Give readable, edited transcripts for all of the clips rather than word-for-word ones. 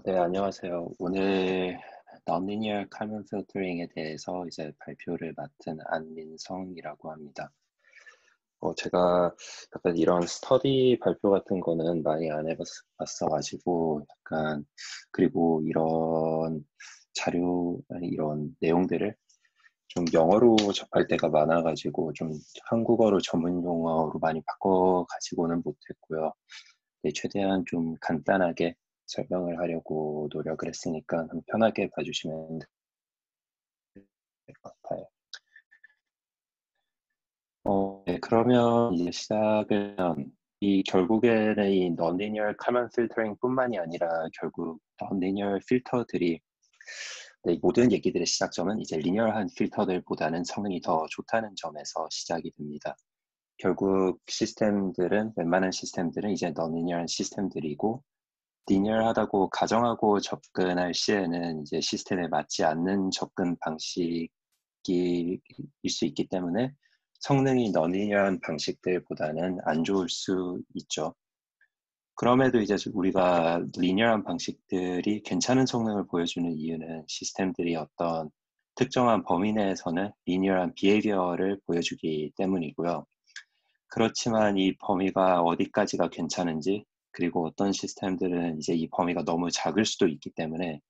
네, 안녕하세요. 오늘 non-linear Kalman filtering에 대해서 이제 발표를 맡은 안민성이라고 합니다. 제가 약간 이런 스터디 발표 같은 거는 많이 안 해봤어가지고 약간 그리고 이런 자료 아니 이런 내용들을 좀 영어로 접할 때가 많아가지고 좀 한국어로 전문 용어로 많이 바꿔가지고는 못했고요. 네, 최대한 좀 간단하게 설명을 하려고 노력을 했으니까 좀 편하게 봐주시면 될 것 같아요. 네, 그러면 이제 시작을 하면 이 결국에는 이 non-linear Kalman filtering 뿐만이 아니라 결국 non-linear 필터들이 네, 모든 얘기들의 시작점은 이제 리니어한 필터들보다는 성능이 더 좋다는 점에서 시작이 됩니다. 결국 시스템들은 웬만한 시스템들은 이제 non-linear한 시스템들이고 리니어하다고 가정하고 접근할 시에는 이제 시스템에 맞지 않는 접근 방식일 수 있기 때문에 성능이 너리니어한 방식들보다는 안 좋을 수 있죠. 그럼에도 이제 우리가 리니어한 방식들이 괜찮은 성능을 보여주는 이유는 시스템들이 어떤 특정한 범위 내에서는 리니어한 비헤이비어를 보여주기 때문이고요. 그렇지만 이 범위가 어디까지가 괜찮은지, 그리고 어떤 시스템들은 이제 이 범위가 너무 작을 수도 있기 때문에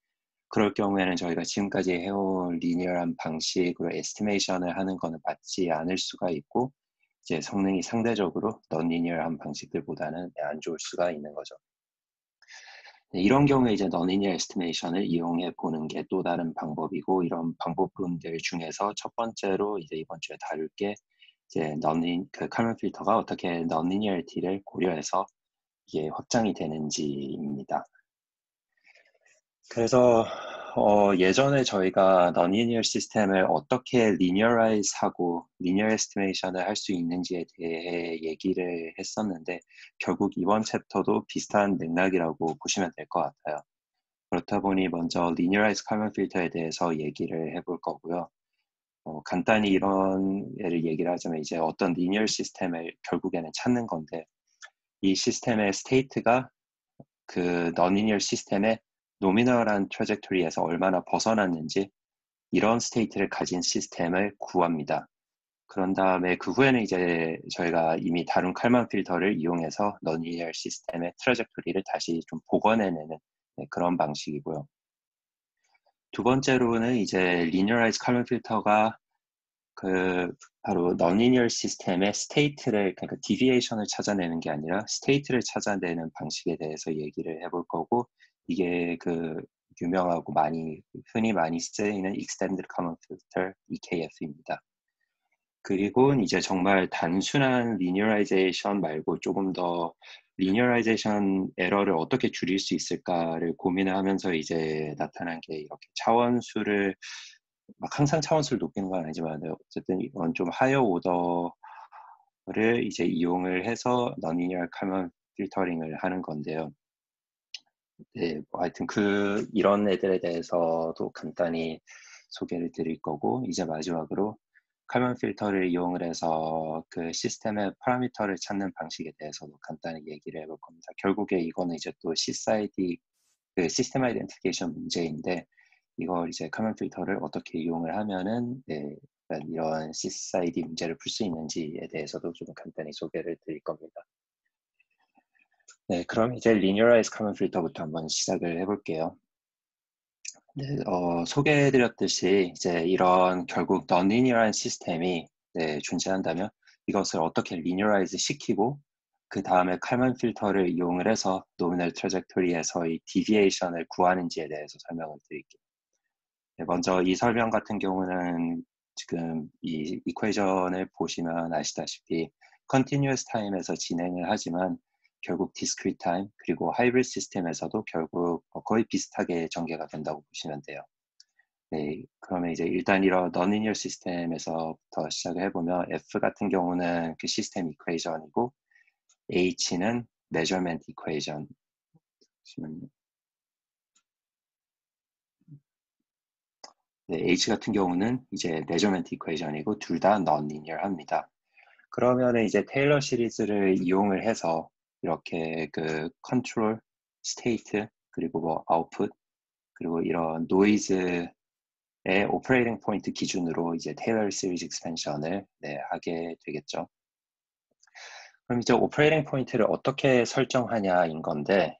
그럴 경우에는 저희가 지금까지 해온 리니어한 방식으로 에스티메이션을 하는 거는 맞지 않을 수가 있고, 이제 성능이 상대적으로 non-linear한 방식들보다는 안 좋을 수가 있는 거죠. 네, 이런 경우에 이제 non-linear estimation을 이용해 보는 게 또 다른 방법이고, 이런 방법론들 중에서 첫 번째로 이제 이번 주에 다룰 게 이제 그 칼만 필터가 어떻게 non-linearity를 고려해서 이게 확장이 되는지입니다. 그래서 예전에 저희가 non-linear 시스템을 어떻게 linearize하고 linear estimation을 할 수 있는지에 대해 얘기를 했었는데 결국 이번 챕터도 비슷한 맥락이라고 보시면 될 것 같아요. 그렇다 보니 먼저 linearized Kalman filter에 대해서 얘기를 해볼 거고요. 간단히 이런 예를 얘기를 하자면 이제 어떤 linear 시스템을 결국에는 찾는 건데 이 시스템의 스테이트가 그 non-linear 시스템의 노미널한 트래젝토리에서 얼마나 벗어났는지 이런 스테이트를 가진 시스템을 구합니다. 그런 다음에 그 후에는 이제 저희가 이미 다룬 칼만 필터를 이용해서 non-linear 시스템의 트래젝토리를 다시 좀 복원해내는 그런 방식이고요. 두 번째로는 이제 linearized 칼만 필터가 그 바로 non-linear 시스템의 스테이트를 그러니까 디비에이션을 찾아내는 게 아니라 스테이트를 찾아내는 방식에 대해서 얘기를 해볼 거고 이게 그 유명하고 흔히 많이 쓰이는 Extended Common Filter EKF입니다. 그리고 이제 정말 단순한 linearization 말고 조금 더 linearization 에러를 어떻게 줄일 수 있을까를 고민을 하면서 이제 나타난 게 이렇게 차원수를 막 항상 차원수를 높이는 건 아니지만 어쨌든 이건 좀 하이어 오더를 이제 이용을 해서 non-linear Kalman 필터링을 하는 건데요. 네, 뭐 하여튼 이런 애들에 대해서도 간단히 소개를 드릴 거고 이제 마지막으로 칼만 필터를 이용을 해서 그 시스템의 파라미터를 찾는 방식에 대해서도 간단히 얘기를 해볼 겁니다. 결국에 이거는 이제 또 CSID, 그 시스템 아이덴티피케이션 문제인데 이걸 이제 칼만 필터를 어떻게 이용을 하면은 네, 이런 CSID 문제를 풀 수 있는지에 대해서도 좀 간단히 소개를 드릴 겁니다. 네, 그럼 이제 linearized common filter부터 한번 시작을 해볼게요. 네, 소개해드렸듯이 이제 이런 결국 non-linear한 시스템이 네, 존재한다면 이것을 어떻게 linearize 시키고 그 다음에 칼만 필터를 이용을 해서 노미널 트래젝토리에서의 디비에이션을 구하는지에 대해서 설명을 드릴게요. 네, 먼저 이 설명 같은 경우는 지금 이 이퀘이션을 보시면 아시다시피 continuous time에서 진행을 하지만 결국 discrete time 그리고 hybrid 시스템에서도 결국 거의 비슷하게 전개가 된다고 보시면 돼요. 네, 그러면 이제 일단 이런 non-linear 시스템에서부터 시작을 해보면 F 같은 경우는 그 시스템 이퀘이션이고 H는 measurement equation. 네, H 같은 경우는 이제 measurement equation이고 둘 다 non-linear합니다. 그러면은 이제 테일러 시리즈를 이용을 해서 이렇게 그 컨트롤, 스테이트, 그리고 뭐 아웃풋, 그리고 이런 노이즈의 오퍼레이팅 포인트 기준으로 이제 테일러 시리즈 익스펜션을 하게 되겠죠. 그럼 이제 오퍼레이팅 포인트를 어떻게 설정하냐인 건데,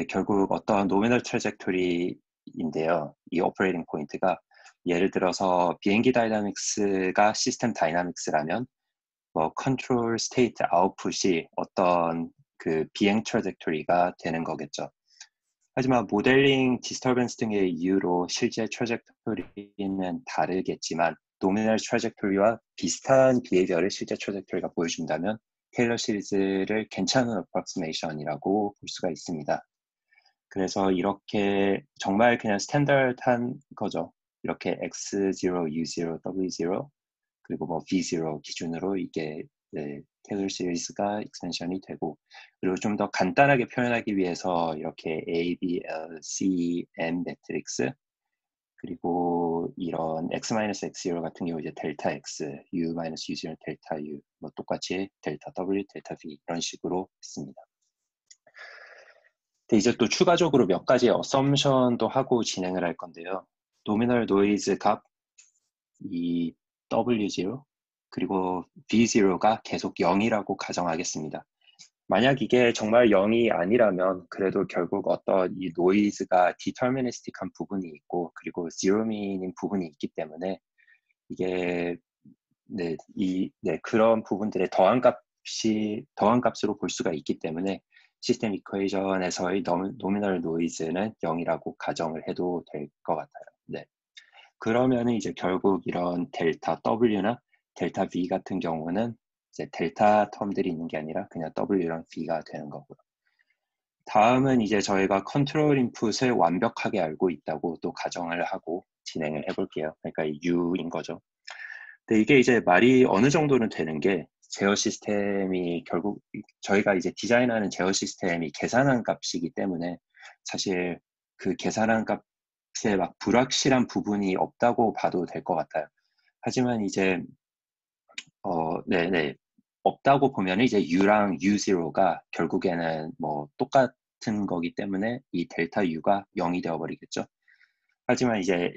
결국 어떤 노미널 트래젝토리인데요. 이 오퍼레이팅 포인트가 예를 들어서 비행기 다이나믹스가 시스템 다이나믹스라면 뭐 컨트롤 스테이트 아웃풋이 어떤 그 비행 트래젝토리가 되는 거겠죠. 하지만 모델링 디스터벤스 등의 이유로 실제 트래젝토리는 다르겠지만 노미널 트래젝토리와 비슷한 비헤이비어를 실제 트래젝토리가 보여준다면 테일러 시리즈를 괜찮은 어프로크시메이션이라고 볼 수가 있습니다. 그래서 이렇게 정말 그냥 스탠다드한 거죠. 이렇게 X0, U0, W0 그리고 뭐 V0 기준으로 이게 테일러 시리즈가 익스텐션이 되고, 그리고 좀 더 간단하게 표현하기 위해서 이렇게 A, B, L, C, M 매트릭스, 그리고 이런 X-X0 같은 경우 이제 델타 X, U-U0 델타 U, 뭐 똑같이 델타 W, 델타 V 이런 식으로 했습니다. 근데 이제 또 추가적으로 몇 가지 어썸션도 하고 진행을 할 건데요. 노미널 노이즈 값, 이 W0, 그리고 V0가 계속 0이라고 가정하겠습니다. 만약 이게 정말 0이 아니라면 그래도 결국 어떤 이 노이즈가 디터미니스틱한 부분이 있고 그리고 제로민인 부분이 있기 때문에 이게 그런 부분들의 더한 값으로 볼 수가 있기 때문에 시스템 이퀘이션에서의 노미널 노이즈는 0이라고 가정을 해도 될 것 같아요. 네. 그러면 이제 결국 이런 델타 W나 델타 V 같은 경우는 이제 델타 텀들이 있는 게 아니라 그냥 W랑 V가 되는 거고요. 다음은 이제 저희가 컨트롤 인풋을 완벽하게 알고 있다고 또 가정을 하고 진행을 해볼게요. 그러니까 U인 거죠. 근데 이게 이제 말이 어느 정도는 되는 게 제어 시스템이 결국 저희가 이제 디자인하는 제어 시스템이 계산한 값이기 때문에 사실 그 계산한 값에 막 불확실한 부분이 없다고 봐도 될 것 같아요. 하지만 이제 네네 없다고 보면 이제 U랑 U0가 결국에는 뭐 똑같은 거기 때문에 이 델타 U가 0이 되어버리겠죠. 하지만 이제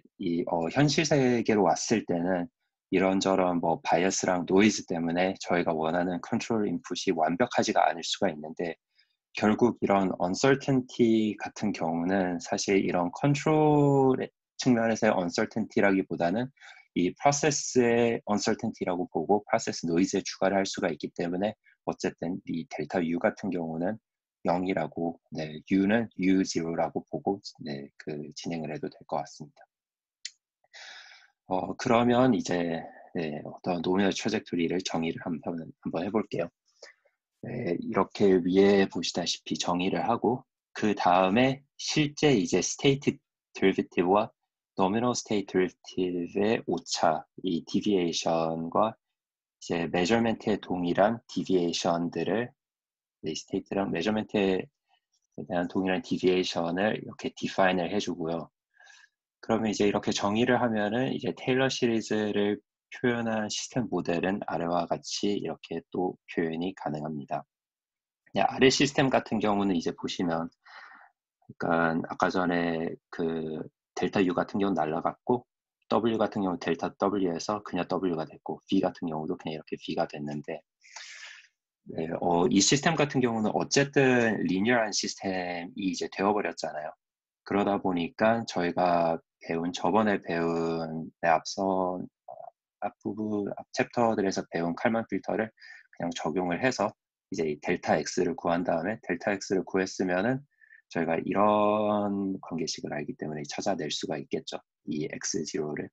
현실 세계로 왔을 때는 이런저런 뭐 바이어스랑 노이즈 때문에 저희가 원하는 컨트롤 인풋이 완벽하지가 않을 수가 있는데, 결국 이런 uncertainty 같은 경우는 사실 이런 컨트롤 측면에서의 uncertainty라기보다는 이 프로세스의 uncertainty라고 보고 프로세스 노이즈에 추가를 할 수가 있기 때문에 어쨌든 이 델타 U 같은 경우는 0이라고, U는 U0라고 보고 진행을 해도 될 것 같습니다. 그러면 이제 어떤 노미널 트래젝토리를 정의를 한번 해볼게요. 이렇게 위에 보시다시피 정의를 하고 그 다음에 실제 이제 스테이트 데리비티브와 노미널 스테이트 데리비티브의 오차, 이 디비에이션과 이제 메저먼트에 동일한 디비에이션들을 스테이트랑 메저먼트에 대한 동일한 디비에이션을 이렇게 디파인을 해주고요. 그러면 이제 이렇게 정의를 하면은 이제 테일러 시리즈를 표현한 시스템 모델은 아래와 같이 이렇게 또 표현이 가능합니다. 아래 시스템 같은 경우는 이제 보시면, 그러니까 아까 전에 그 델타 U 같은 경우는 날라갔고 W 같은 경우 델타 W에서 그냥 W가 됐고 V 같은 경우도 그냥 이렇게 V가 됐는데, 이 시스템 같은 경우는 어쨌든 리니어한 시스템이 이제 되어버렸잖아요. 그러다 보니까 저희가 저번에 배운 앞선 앞부분 앞 챕터들에서 배운 칼만 필터를 그냥 적용을 해서 이제 델타 X를 구한 다음에 델타 X를 구했으면은 저희가 이런 관계식을 알기 때문에 찾아낼 수가 있겠죠. 이 X0를.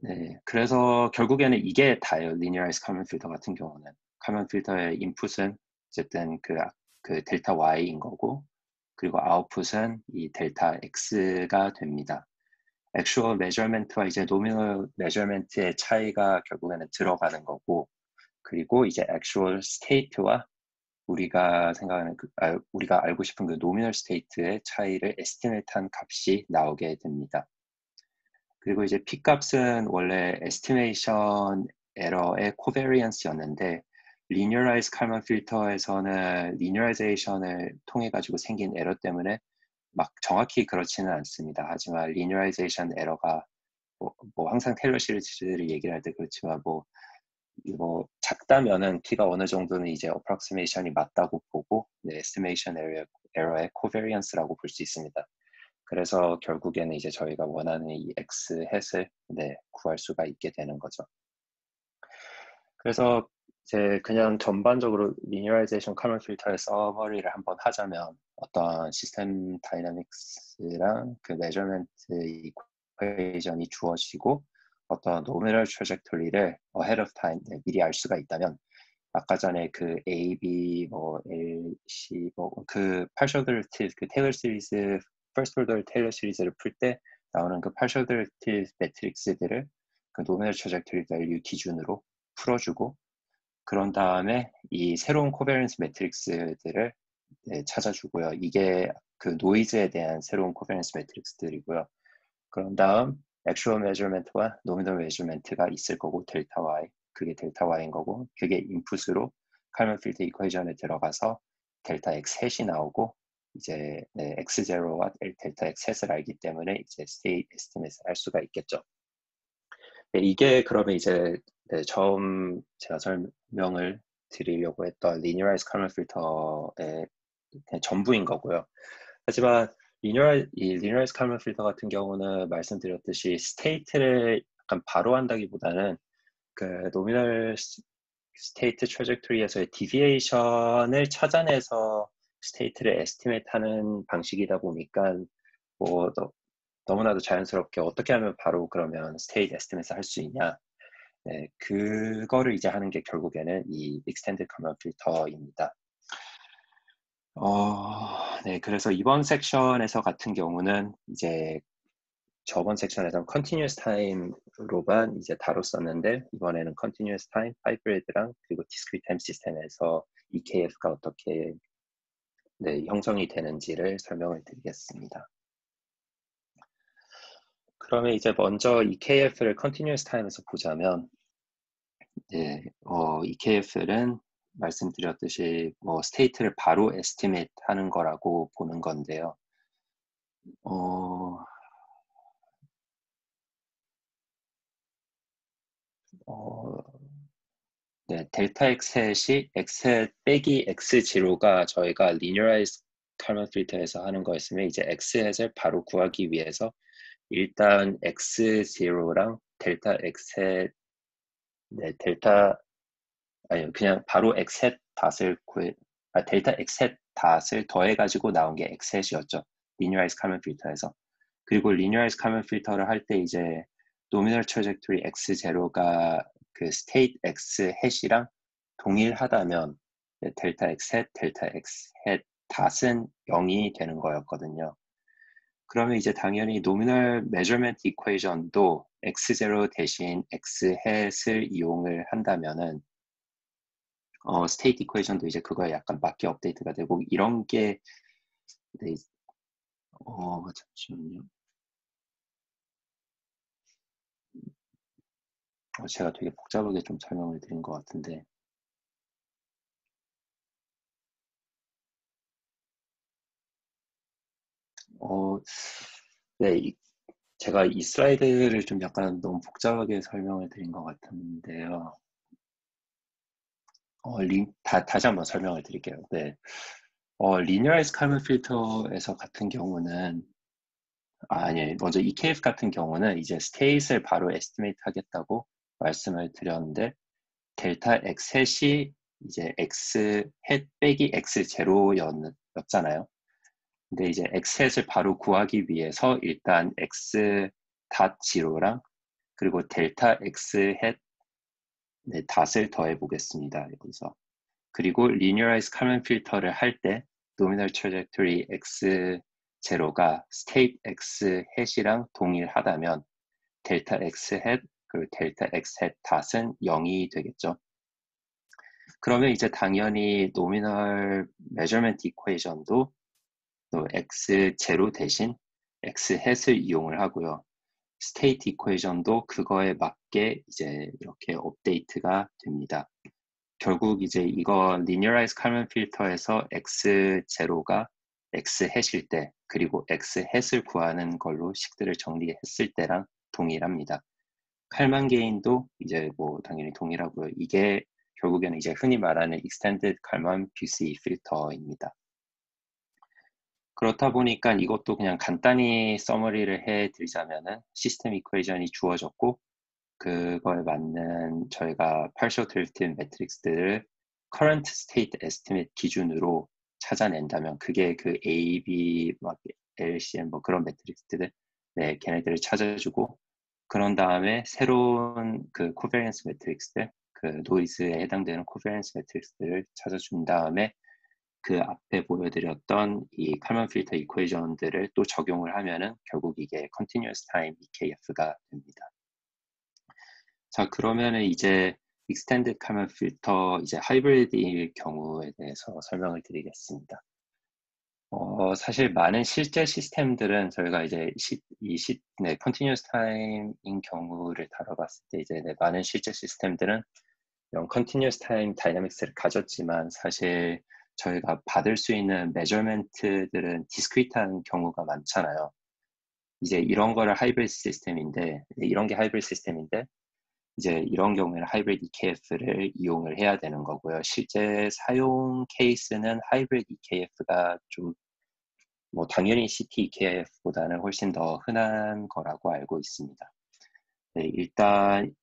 네, 그래서 결국에는 이게 다예요. 리니어라이즈 칼만 필터 같은 경우는. 칼만 필터의 인풋은 어쨌든 그 델타 Y인 거고, 그리고 아웃풋은 이 델타 X가 됩니다. 액슈얼 메저먼트와 이제 노미널 메저먼트의 차이가 결국에는 들어가는 거고, 그리고 이제 액슈얼 스테이트와 우리가 생각하는 우리가 알고 싶은 그 노미널 스테이트의 차이를 에스티메이트한 값이 나오게 됩니다. 그리고 이제 p 값은 원래 에스티메이션 에러의 코베리언스였는데 linearized Kalman 필터에서는 linearization을 통해 가지고 생긴 에러 때문에 막 정확히 그렇지는 않습니다. 하지만 linearization 에러가 뭐 항상 테일러 시리즈를 얘기를 할 때 그렇지만 뭐 작다면은 키가 어느 정도는 이제 approximation이 맞다고 보고 네, estimation error의 covariance라고 볼 수 있습니다. 그래서 결국에는 이제 저희가 원하는 이 x 햇을 네, 구할 수가 있게 되는 거죠. 그래서 이제 그냥 전반적으로 linearization Kalman 필터의 서머리를 한번 하자면 어떤 시스템 다이나믹스랑 그 measurement 이퀘이션이 주어지고 어떤 nominal trajectory를 ahead of time 네, 미리 알 수가 있다면 아까 전에 그 A, B, 뭐 L, C 그 partial derivative 그 테일러 시리즈 first order 테일러 시리즈를 풀 때 나오는 그 partial derivative 매트릭스들을 그 nominal trajectory value 기준으로 풀어주고 그런 다음에 이 새로운 코베런스 매트릭스들을 네, 찾아주고요. 이게 그 노이즈에 대한 새로운 코베런스 매트릭스들이고요. 그런 다음 액츄얼 메저먼트와 노미널 메저먼트가 있을 거고 델타 Y 그게 델타 Y인 거고 그게 인풋으로 칼만 필터 이퀘이션에 들어가서 델타 X 셋이 나오고 이제 네, X0와 델타 X 셋을 알기 때문에 이제 스테이트 에스티메이트를 할 수가 있겠죠. 네, 이게 그러면 이제 네, 처음 제가 설명을 드리려고 했던 linearized Kalman 필터의 전부인 거고요. 하지만 linearized Kalman 필터 같은 경우는 말씀드렸듯이 스테이트를 약간 바로 한다기보다는 그 nominal state trajectory에서의 deviation을 찾아내서 스테이트를 에스티메이트 하는 방식이다 보니까 뭐 너무나도 자연스럽게 어떻게 하면 바로 그러면 스테이트 에스티메이트 할 수 있냐 네, 그거를 이제 하는 게 결국에는 이 Extended Kalman 필터입니다. 네, 그래서 이번 섹션에서 같은 경우는 이제 저번 섹션에서는 Continuous Time로만 이제 다뤘었는데 이번에는 Continuous Time, Hybrid랑 그리고 Discrete Time 시스템에서 EKF가 어떻게 네, 형성이 되는지를 설명을 드리겠습니다. 그러면 이제 먼저 EKF를 Continuous Time에서 보자면 네, EKF는 말씀드렸듯이 뭐 스테이트를 바로 에스티메이트 하는 거라고 보는 건데요. 어, 어, 네, 델타 X햇이 X햇 빼기 X0가 저희가 linearized Kalman 필터에서 하는 거였으면 이제 X햇을 바로 구하기 위해서 일단 X0랑 델타 X햇 네, 아니 그냥 바로 X햇 닷을 델타 X햇 닷을 더해가지고 나온 게 X햇이었죠. linearized Kalman 필터에서. 그리고 linearized Kalman 필터를 할 때 이제 nominal trajectory X0가 그 state X 햇이랑 동일하다면 델타 X 햇, 델타 X 햇 닷은 0이 되는 거였거든요. 그러면 이제 당연히 nominal measurement equation도 X0 대신 X 햇을 이용을 한다면은 state equation도 이제 그거에 약간 맞게 업데이트가 되고 이런 게 네, 잠시만요. 제가 되게 복잡하게 좀 설명을 드린 것 같은데 네, 제가 이 슬라이드를 좀 약간 너무 복잡하게 설명을 드린 것 같은데요. 다시 한번 설명을 드릴게요. 네. linearized Kalman 필터에서 같은 경우는, 아니, 먼저 EKF 같은 경우는 이제 state을 바로 estimate 하겠다고 말씀을 드렸는데, 델타 X 햇이 이제 X 햇 빼기 X 제로였잖아요. 근데 이제 X 햇을 바로 구하기 위해서 일단 X 닷 지로랑 그리고 델타 X 햇 네, 닷을 더해 보겠습니다. 여기서. 그리고 linearized Kalman 필터를 할 때 nominal trajectory x0가 state x 햇이랑 동일하다면 델타 x 햇 그리고 델타 x 햇 닷은 0이 되겠죠. 그러면 이제 당연히 nominal measurement equation도 또 x0 대신 x 햇을 이용을 하고요. state equation도 그거에 맞게 이제 이렇게 업데이트가 됩니다. 결국 이제 이거 linearized Kalman 필터에서 x0가 x 햇일 때 그리고 x 햇을 구하는 걸로 식들을 정리했을 때랑 동일합니다. 칼만 게인도 이제 뭐 당연히 동일하고요. 이게 결국에는 이제 흔히 말하는 extended 칼만 BC 필터입니다. 그렇다 보니까 이것도 그냥 간단히 서머리를 해드리자면은 시스템 이퀘이션이 주어졌고 그거에 맞는 저희가 partial derivative 매트릭스들을 current state estimate 기준으로 찾아낸다면 그게 그 A, B, 막 LCM 뭐 그런 매트릭스들 네, 걔네들을 찾아주고 그런 다음에 새로운 그 코베리언스 매트릭스들 그 노이즈에 해당되는 코베리언스 매트릭스들을 찾아준 다음에 그 앞에 보여드렸던 이 칼만 필터 이퀘이션들을 또 적용을 하면은 결국 이게 continuous time EKF가 됩니다. 자, 그러면은 이제 extended 칼만 필터 이제 하이브리드일 경우에 대해서 설명을 드리겠습니다. 사실 많은 실제 시스템들은 저희가 이제 네, continuous time인 경우를 다뤄봤을 때 이제 네, 많은 실제 시스템들은 이런 continuous time 다이나믹스를 가졌지만 사실 저희가 받을 수 있는 메저먼트들은 디스크리트한 경우가 많잖아요. 이제 이런 거를 하이브리드 시스템인데 이런 게 하이브리드 시스템인데 이제 이런 경우에는 하이브리드 EKF를 이용을 해야 되는 거고요. 실제 사용 케이스는 하이브리드 EKF가 좀 뭐 당연히 CT EKF보다는 훨씬 더 흔한 거라고 알고 있습니다. 네, 일단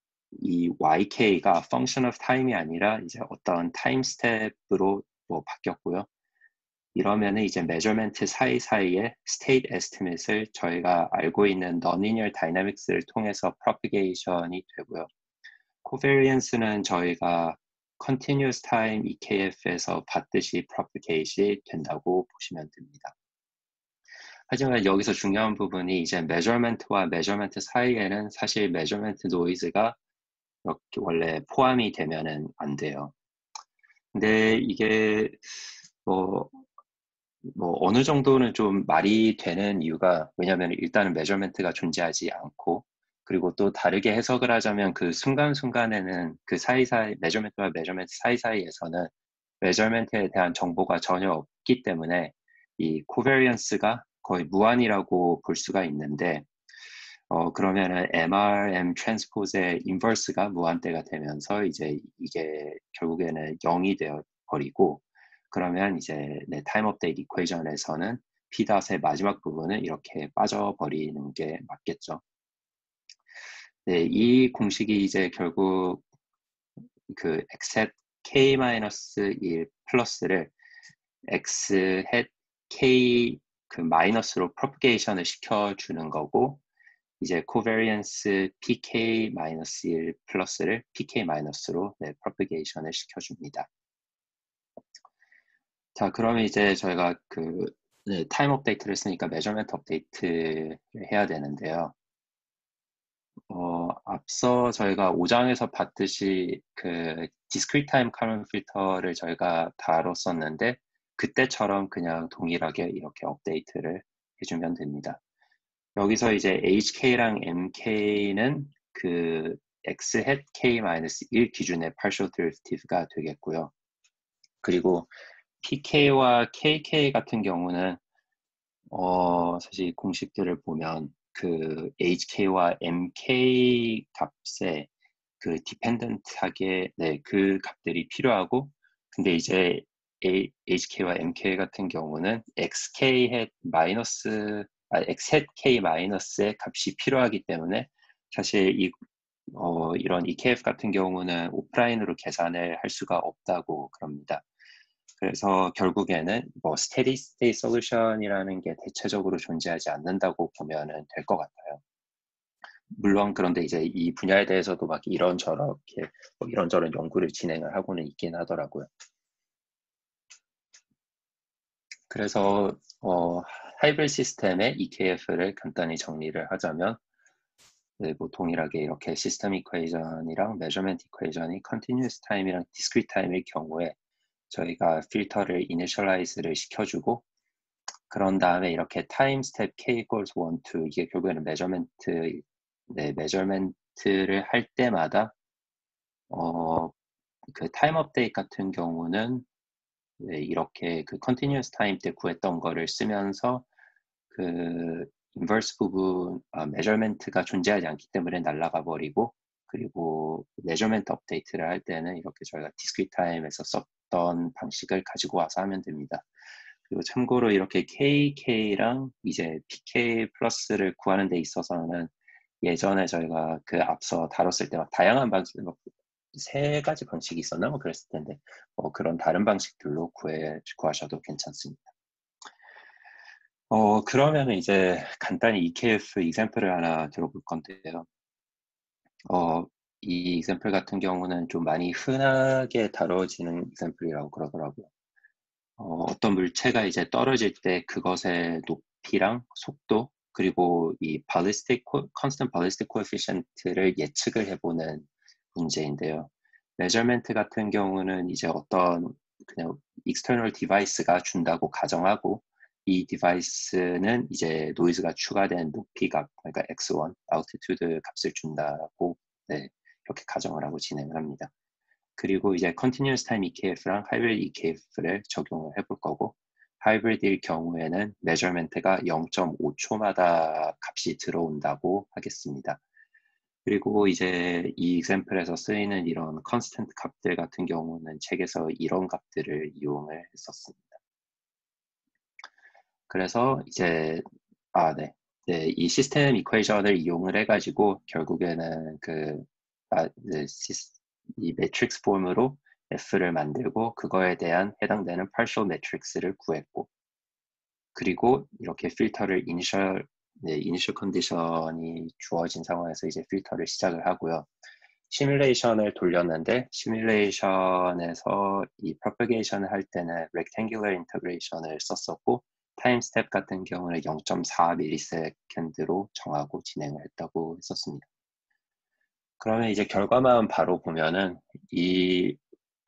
이 YK가 function of time이 아니라 이제 어떤 타임 스텝으로 뭐 바뀌었고요. 이러면은 이제 measurement 사이사이에 state estimate을 저희가 알고 있는 nonlinear dynamics를 통해서 propagation이 되고요. covariance는 저희가 continuous time EKF에서 받듯이 propagate이 된다고 보시면 됩니다. 하지만 여기서 중요한 부분이 이제 measurement와 measurement 사이에는 사실 measurement noise가 이렇게 원래 포함이 되면은 안 돼요. 근데 이게 뭐 어느 정도는 좀 말이 되는 이유가 왜냐하면 일단은 메저먼트가 존재하지 않고 그리고 또 다르게 해석을 하자면 그 순간순간에는 그 사이사이 메저먼트와 메저먼트 사이사이에서는 메저먼트에 대한 정보가 전혀 없기 때문에 이 코베리언스가 거의 무한이라고 볼 수가 있는데 그러면은 MRM 트랜스포즈의 인버스가 무한대가 되면서 이제 이게 결국에는 0이 되어 버리고 그러면 이제 네, 타임 업데이트 이퀘이션에서는 P.의 마지막 부분은 이렇게 빠져버리는 게 맞겠죠. 네, 이 공식이 이제 결국 그 x k-1 플러스를 x k 그 마이너스로 프로퍼게이션을 시켜주는 거고 이제 코베리언스 pk-1 플러스를 pk-로 네, 프로퍼게이션을 시켜줍니다. 자, 그러면 이제 저희가 그 네, 타임 업데이트를 했으니까 메저먼트 업데이트를 해야 되는데요. 앞서 저희가 5장에서 봤듯이 그 discrete time Kalman 필터를 저희가 다뤘었는데 그때처럼 그냥 동일하게 이렇게 업데이트를 해주면 됩니다. 여기서 이제 HK랑 MK는 그 X hat K-1 기준의 partial derivative가 되겠고요. 그리고 PK와 KK 같은 경우는 사실 공식들을 보면 그 HK와 MK 값에 그 디펜던트하게 네, 그 값들이 필요하고 근데 이제 HK와 MK 같은 경우는 XK hat 마이너스 X hat K 마이너스의 값이 필요하기 때문에 사실 이런 EKF 같은 경우는 오프라인으로 계산을 할 수가 없다고 그럽니다. 그래서 결국에는 뭐 스테디 스테이트 솔루션이라는 게 대체적으로 존재하지 않는다고 보면 될 것 같아요. 물론 그런데 이제 이 분야에 대해서도 막 이런저렇게 뭐 이런저런 연구를 진행을 하고는 있긴 하더라고요. 그래서 하이브리드 시스템의 EKF를 간단히 정리를 하자면 네, 뭐 동일하게 이렇게 시스템 이퀘이션이랑 메저먼트 이퀘이션이 컨티뉴어스 타임이랑 디스크리트 타임일 경우에 저희가 필터를 이니셜라이즈를 시켜주고 그런 다음에 이렇게 타임 스텝 k equals 1, 2 이게 결국에는 메저먼트를 할 때마다 그 타임 업데이트 같은 경우는 네, 이렇게 그 컨티뉴어스 타임 때 구했던 거를 쓰면서 그 인버스 부분 메저먼트가 존재하지 않기 때문에 날아가 버리고, 그리고 메저먼트 업데이트를 할 때는 이렇게 저희가 디스크리트 타임에서 썼던 방식을 가지고 와서 하면 됩니다. 그리고 참고로 이렇게 KK랑 이제 PK 플러스를 구하는 데 있어서는 예전에 저희가 그 앞서 다뤘을 때 막 다양한 방식, 세 가지 방식이 있었나? 뭐 그랬을 텐데, 그런 다른 방식들로 구하셔도 괜찮습니다. 그러면 이제 간단히 EKF example을 하나 들어볼 건데요. 이 example 같은 경우는 좀 많이 흔하게 다뤄지는 example이라고 그러더라고요. 어떤 물체가 이제 떨어질 때 그것의 높이랑 속도, 그리고 이 constant ballistic coefficient를 예측을 해보는 문제인데요. measurement 같은 경우는 이제 어떤 그냥 external device가 준다고 가정하고, 이 디바이스는 이제 노이즈가 추가된 높이 값, 그러니까 x1, altitude 값을 준다고, 네, 이렇게 가정을 하고 진행을 합니다. 그리고 이제 continuous time EKF랑 hybrid EKF를 적용을 해볼 거고, 하이브리드일 경우에는 measurement가 0.5초마다 값이 들어온다고 하겠습니다. 그리고 이제 이 example에서 쓰이는 이런 constant 값들 같은 경우는 책에서 이런 값들을 이용을 했었습니다. 그래서 이제 네, 이 시스템 이퀘이션을 이용을 해가지고 결국에는 이 매트릭스 폼으로 F를 만들고, 그거에 대한 해당되는 partial 매트릭스를 구했고, 그리고 이렇게 필터를 이니셜 컨디션이 주어진 상황에서 이제 필터를 시작을 하고요. 시뮬레이션을 돌렸는데, 시뮬레이션에서 이 propagation을 할 때는 rectangular integration을 썼었고, 타임 스텝 같은 경우는 0.4ms로 정하고 진행을 했다고 했었습니다. 그러면 이제 결과만 바로 보면은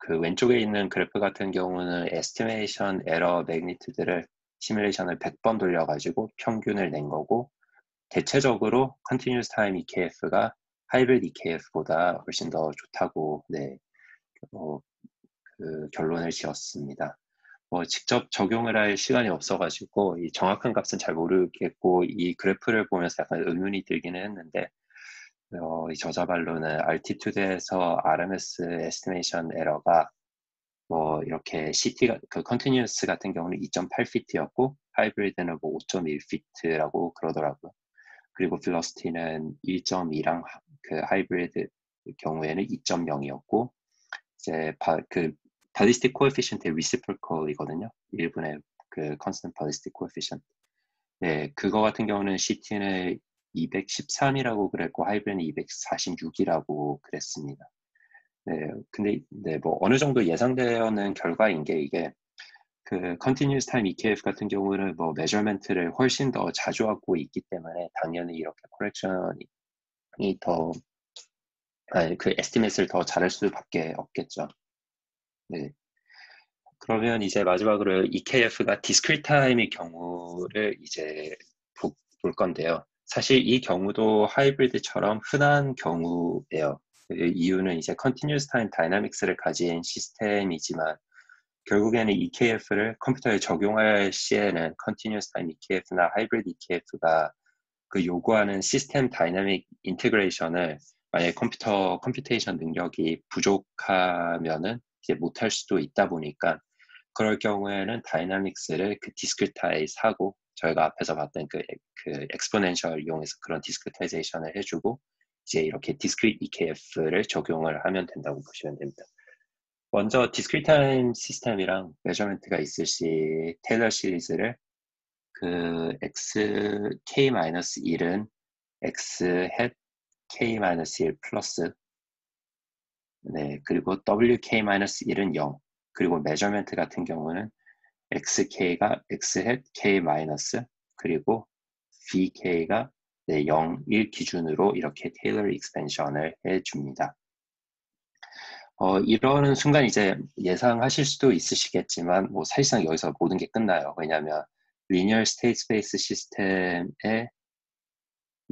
그 왼쪽에 있는 그래프 같은 경우는 estimation error magnitude를 시뮬레이션을 100번 돌려가지고 평균을 낸 거고, 대체적으로 continuous time EKF가 hybrid EKF보다 훨씬 더 좋다고, 네, 그 결론을 지었습니다. 직접 적용을 할 시간이 없어가지고 이 정확한 값은 잘 모르겠고, 이 그래프를 보면서 약간 의문이 들기는 했는데, 이 저자 반론은 altitude에서 RMS estimation error가 이렇게 CT가 그 continuous 같은 경우는 2.8feet였고 하이브리드는 5.1feet라고 그러더라고요. 그리고 velocity는 1.2랑 그 하이브리드 경우에는 2.0이었고, 이제 그 ballistic coefficient의 reciprocal이거든요. 1분의 그 constant ballistic coefficient. 네, 그거 같은 경우는 CT는 213이라고 그랬고 하이브리드는 246이라고 그랬습니다. 네, 근데 네, 어느 정도 예상되는 결과인 게, 이게 그 continuous time EKF 같은 경우는 measurement를 훨씬 더 자주 하고 있기 때문에 당연히 이렇게 correction이 그 estimate를 더 잘할 수밖에 없겠죠. 네. 그러면 이제 마지막으로 EKF가 discrete time의 경우를 이제 볼 건데요. 사실 이 경우도 하이브리드처럼 흔한 경우예요. 그 이유는 이제 continuous time dynamics를 가진 시스템이지만, 결국에는 EKF를 컴퓨터에 적용할 시에는 continuous time EKF나 hybrid EKF가 그 요구하는 시스템 다이나믹 인테그레이션을, 만약에 컴퓨테이션 능력이 부족하면은 이제 못할 수도 있다 보니까, 그럴 경우에는 다이나믹스를 그 디스크리타이즈 하고, 저희가 앞에서 봤던 그 엑스포넨셜 이용해서 그런 디스크리타이제이션을 해주고, 이제 이렇게 디스크리트 EKF를 적용을 하면 된다고 보시면 됩니다. 먼저 디스크리트 타임 시스템이랑 메저먼트가 있을 시 테일러 시리즈를 그 xk-1은 x hat k-1 플러스, 네, 그리고 wk-1은 0, 그리고 메저먼트 같은 경우는 xk가 x hat k 마이너스, 그리고 vk가 네, 0, 1 기준으로 이렇게 테일러 익스펜션을 해줍니다. 이러는 순간 이제 예상하실 수도 있으시겠지만, 사실상 여기서 모든 게 끝나요. 왜냐하면 linear state space 시스템의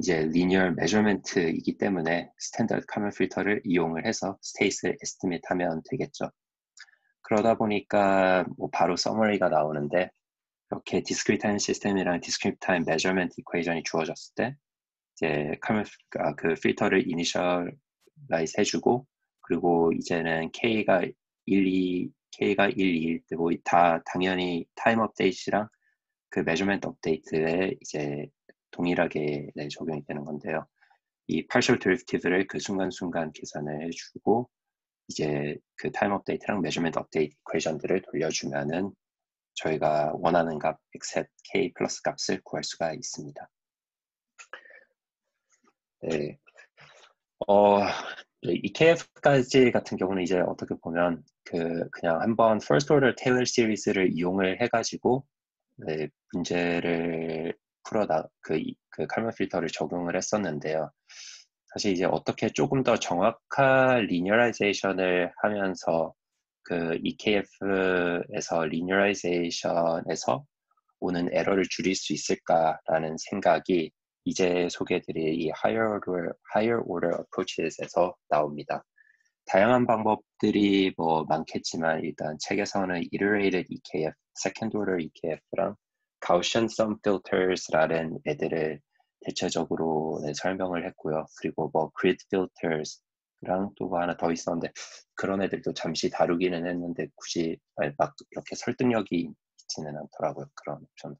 이제 linear measurement이기 때문에 스탠다드 카멘 필터를 이용을 해서 스테이트를 에스티메이트 하면 되겠죠. 그러다 보니까 뭐 바로 서머리가 나오는데, 이렇게 discrete time 시스템이랑 discrete time measurement 이퀘이션이 주어졌을 때 이제 그 필터를 이니셜라이즈 해주고, 그리고 이제는 K가 1, 2일 때고 다 당연히 타임 업데이트랑 그 measurement 업데이트에 이제 동일하게 적용이 되는 건데요. 이 partial derivative를 그 순간순간 계산을 해주고 이제 그 타임 업데이트랑 measurement 업데이트 이퀘이션들을 돌려주면은 저희가 원하는 값 except k 플러스 값을 구할 수가 있습니다. 네. EKF까지 같은 경우는 이제 어떻게 보면 그냥 한번 first order Taylor 시리즈를 이용을 해가지고 네, 문제를 그 칼만 필터를 적용을 했었는데요. 사실 이제 어떻게 조금 더 정확한 리니어라이제이션을 하면서 그 EKF에서 리니어라이제이션에서 오는 에러를 줄일 수 있을까라는 생각이 이제 소개해드릴 이 higher order approaches에서 나옵니다. 다양한 방법들이 뭐 많겠지만 일단 책에서는 iterated EKF, second order EKF랑 Gaussian sum filters라는 애들을 대체적으로 설명을 했고요. 그리고 뭐 grid filters랑 또 뭐 하나 더 있었는데 그런 애들도 잠시 다루기는 했는데 굳이 막 이렇게 설득력이 있지는 않더라고요. 그런 옵션.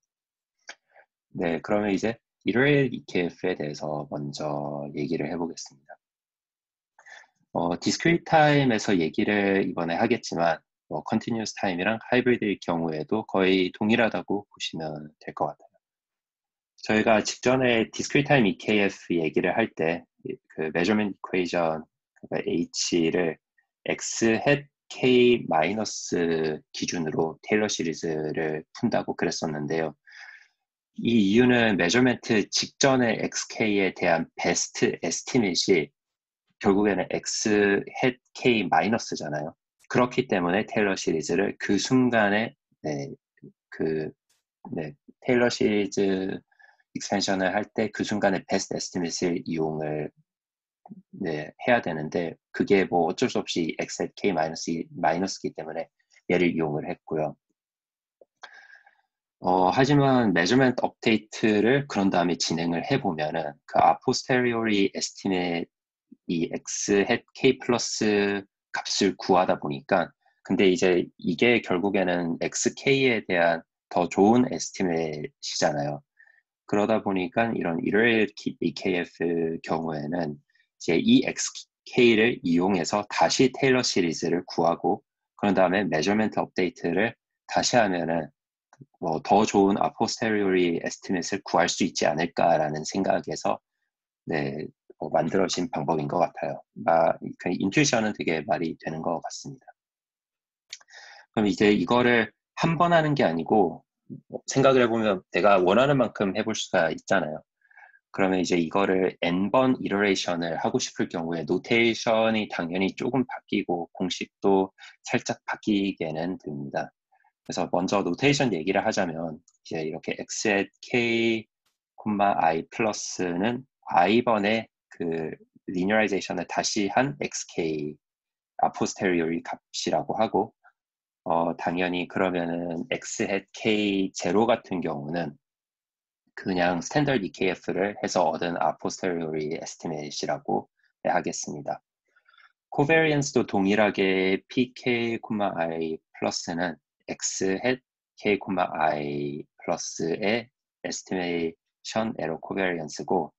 네, 그러면 이제 iterated EKF에 대해서 먼저 얘기를 해보겠습니다. discrete time에서 얘기를 이번에 하겠지만 continuous time이랑 하이브리드의 경우에도 거의 동일하다고 보시면 될 것 같아요. 저희가 직전에 discrete time EKF 얘기를 할 때 그 measurement equation 그러니까 H를 x hat k 마이너스 기준으로 테일러 시리즈를 푼다고 그랬었는데요. 이 이유는 measurement 직전의 xk에 대한 best estimate이 결국에는 x hat k 마이너스잖아요. 그렇기 때문에 테일러 시리즈를 그 순간에 테일러 시리즈 익스펜션을 할 때 그 순간에 베스트 에스티메이트를 이용을 해야 되는데 그게 뭐 어쩔 수 없이 x at k 마이너스이기 때문에 얘를 이용을 했고요. 하지만 measurement 업데이트를 그런 다음에 진행을 해보면은 그 a posteriori estimate 이 x hat k 플러스 값을 구하다 보니까 근데 이제 이게 결국에는 xk에 대한 더 좋은 에스티메이트이잖아요. 그러다 보니까 이런 iterated EKF 경우에는 이제 이 xk를 이용해서 다시 테일러 시리즈를 구하고 그런 다음에 measurement 업데이트를 다시 하면은 뭐 더 좋은 a posteriori estimate을 구할 수 있지 않을까라는 생각에서 만들어진 방법인 것 같아요. 인투이션은 되게 말이 되는 것 같습니다. 그럼 이제 이거를 한 번 하는 게 아니고 생각을 해보면 내가 원하는 만큼 해볼 수가 있잖아요. 그러면 이제 이거를 n번 이터레이션을 하고 싶을 경우에 노테이션이 당연히 조금 바뀌고 공식도 살짝 바뀌게는 됩니다. 그래서 먼저 노테이션 얘기를 하자면 이제 이렇게 x at k, i 플러스는 i번의 그 리니어라이제이션을 다시 한 xk a posteriori 값이라고 하고 당연히 그러면은 x hat k 제로 같은 경우는 그냥 스탠더드 EKF를 해서 얻은 a posteriori estimate이라고 하겠습니다. 코베리언스도 동일하게 pk, i 플러스는 x hat k, i 플러스의 estimation error covariance고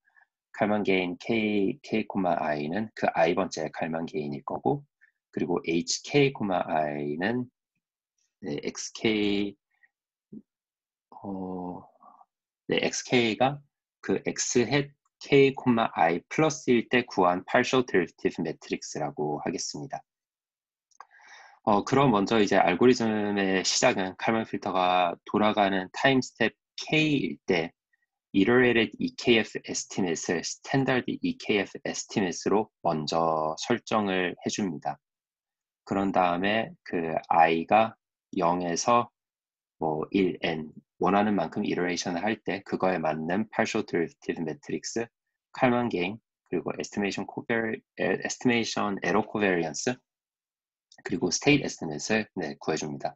칼만 게인 k, i는 그 i번째 칼만 게인일 거고 그리고 hk, i는 xk xk가 그 x hat k, i 플러스일 때 구한 partial derivative matrix라고 하겠습니다. 그럼 먼저 이제 알고리즘의 시작은 칼만 필터가 돌아가는 타임 스텝 k일 때 iterated EKF estimate을 standard EKF estimate로 먼저 설정을 해줍니다. 그런 다음에 그 i가 0에서 뭐 1, n 원하는 만큼 iteration을 할 때 그거에 맞는 partial derivative matrix 칼만 게임, 그리고 에스티메이션 에러 코베리언스, 그리고 스테이트 에스티메이트를 구해줍니다.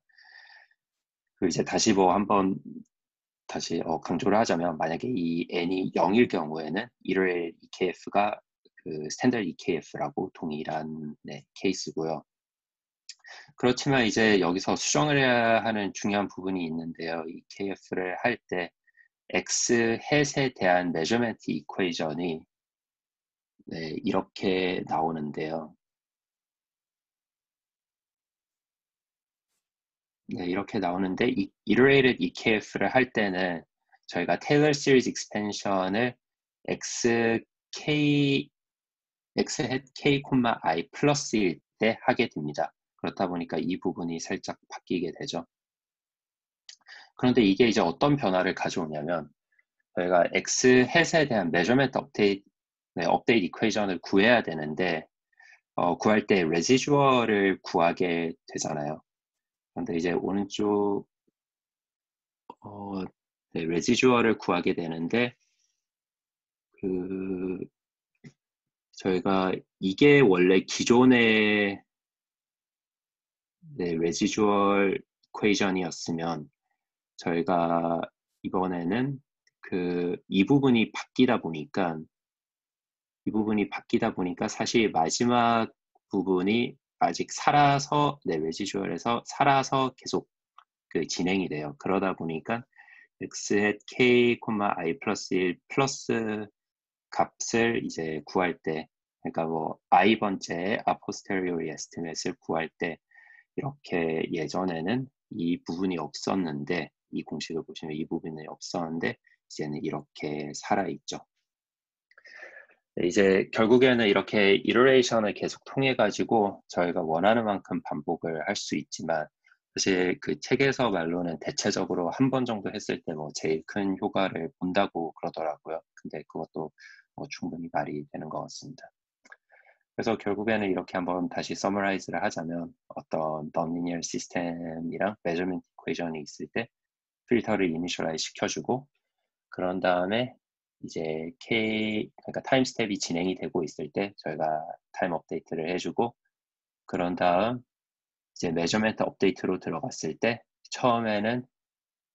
그리고 이제 다시 한번 다시 강조를 하자면, 만약에 이 n이 0일 경우에는 일요일 EKF가 그 스탠더드 EKF라고 동일한 케이스고요. 그렇지만 이제 여기서 수정을 해야 하는 중요한 부분이 있는데요. EKF를 할 때 X 햇에 대한 메저먼트 이퀘이션이 이렇게 나오는데요. 이렇게 나오는데 iterated EKF를 할 때는 저희가 테일러 시리즈 익스펜션을 xk k, i 플러스일 때 하게 됩니다. 그렇다 보니까 이 부분이 살짝 바뀌게 되죠. 그런데 이게 이제 어떤 변화를 가져오냐면, 저희가 x 햇에 대한 메저먼트 업데이트 이퀘이션을 구해야 되는데, 구할 때 레지주얼을 구하게 되잖아요. 그런데 이제 오른쪽 레지주얼을 구하게 되는데, 저희가 이게 원래 기존의 레지주얼 이퀘이션이었으면, 저희가 이번에는 이 부분이 바뀌다 보니까 사실 마지막 부분이 아직 살아서 레지주얼에서 살아서 계속 진행이 돼요. 그러다 보니까 x at k, i 플러스 1 플러스 값을 이제 구할 때, 그러니까 i 번째의 a posteriori estimate을 구할 때, 이렇게 예전에는 이 부분이 없었는데, 이 공식을 보시면 이 부분이 없었는데 이제는 이렇게 살아있죠. 이제 결국에는 이렇게 이터레이션을 계속 통해 가지고 저희가 원하는 만큼 반복을 할 수 있지만, 사실 그 책에서 말로는 대체적으로 한 번 정도 했을 때 제일 큰 효과를 본다고 그러더라고요. 근데 그것도 충분히 말이 되는 것 같습니다. 그래서 결국에는 이렇게 한번 다시 서머라이즈를 하자면, 어떤 non-linear 시스템이랑 measurement equation이 있을 때 필터를 이니셜라이즈 시켜주고, 그런 다음에 이제 그러니까 타임 스텝이 진행이 되고 있을 때 저희가 타임 업데이트를 해주고, 그런 다음 이제 메저먼트 업데이트로 들어갔을 때 처음에는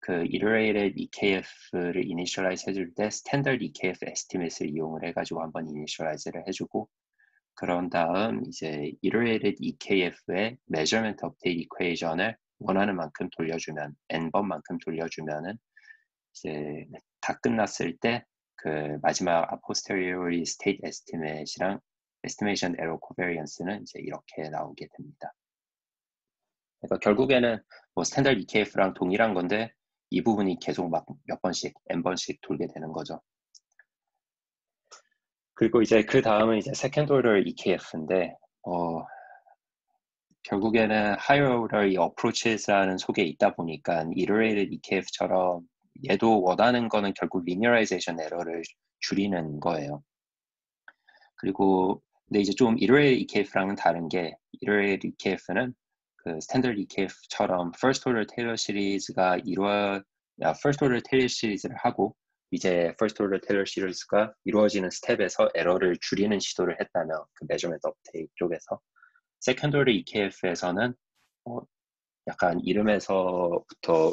iterated EKF를 이니셜라이즈 해줄 때 스탠더드 EKF 에스티메이트를 이용을 해가지고 한번 이니셜라이즈를 해주고, 그런 다음 이제 iterated EKF의 measurement update equation을 원하는 만큼 돌려주면, n번만큼 돌려주면은 이제 다 끝났을 때 마지막 a posteriori state estimate이랑 estimation error covariance는 이제 이렇게 나오게 됩니다. 그러니까 결국에는 스탠더드 EKF랑 동일한 건데, 이 부분이 계속 막 몇 번씩, n번씩 돌게 되는 거죠. 그리고 이제 그 다음은 이제 second order EKF인데, 결국에는 higher order approaches라는 속에 있다 보니까 iterated EKF처럼 얘도 원하는 거는 결국 linearization 에러를 줄이는 거예요. 그리고 근데 이제 좀 iterated EKF랑은 다른 게, iterated EKF는 standard EKF처럼 first order Taylor 시리즈가 first order Taylor 시리즈를 하고, 이제 first order Taylor 시리즈가 이루어지는 스텝에서 에러를 줄이는 시도를 했다면, measurement update 쪽에서, second order EKF에서는 약간 이름에서부터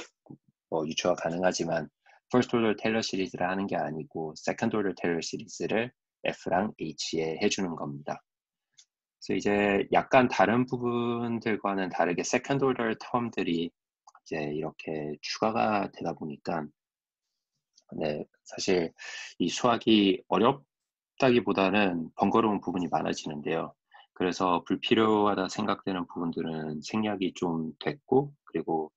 유추가 가능하지만 first order Taylor 시리즈를 하는 게 아니고 second order Taylor 시리즈를 F랑 H에 해주는 겁니다. 그래서 이제 약간 다른 부분들과는 다르게 second order 텀들이 이제 이렇게 추가가 되다 보니까, 사실 이 수학이 어렵다기보다는 번거로운 부분이 많아지는데요. 그래서 불필요하다 생각되는 부분들은 생략이 좀 됐고, 그리고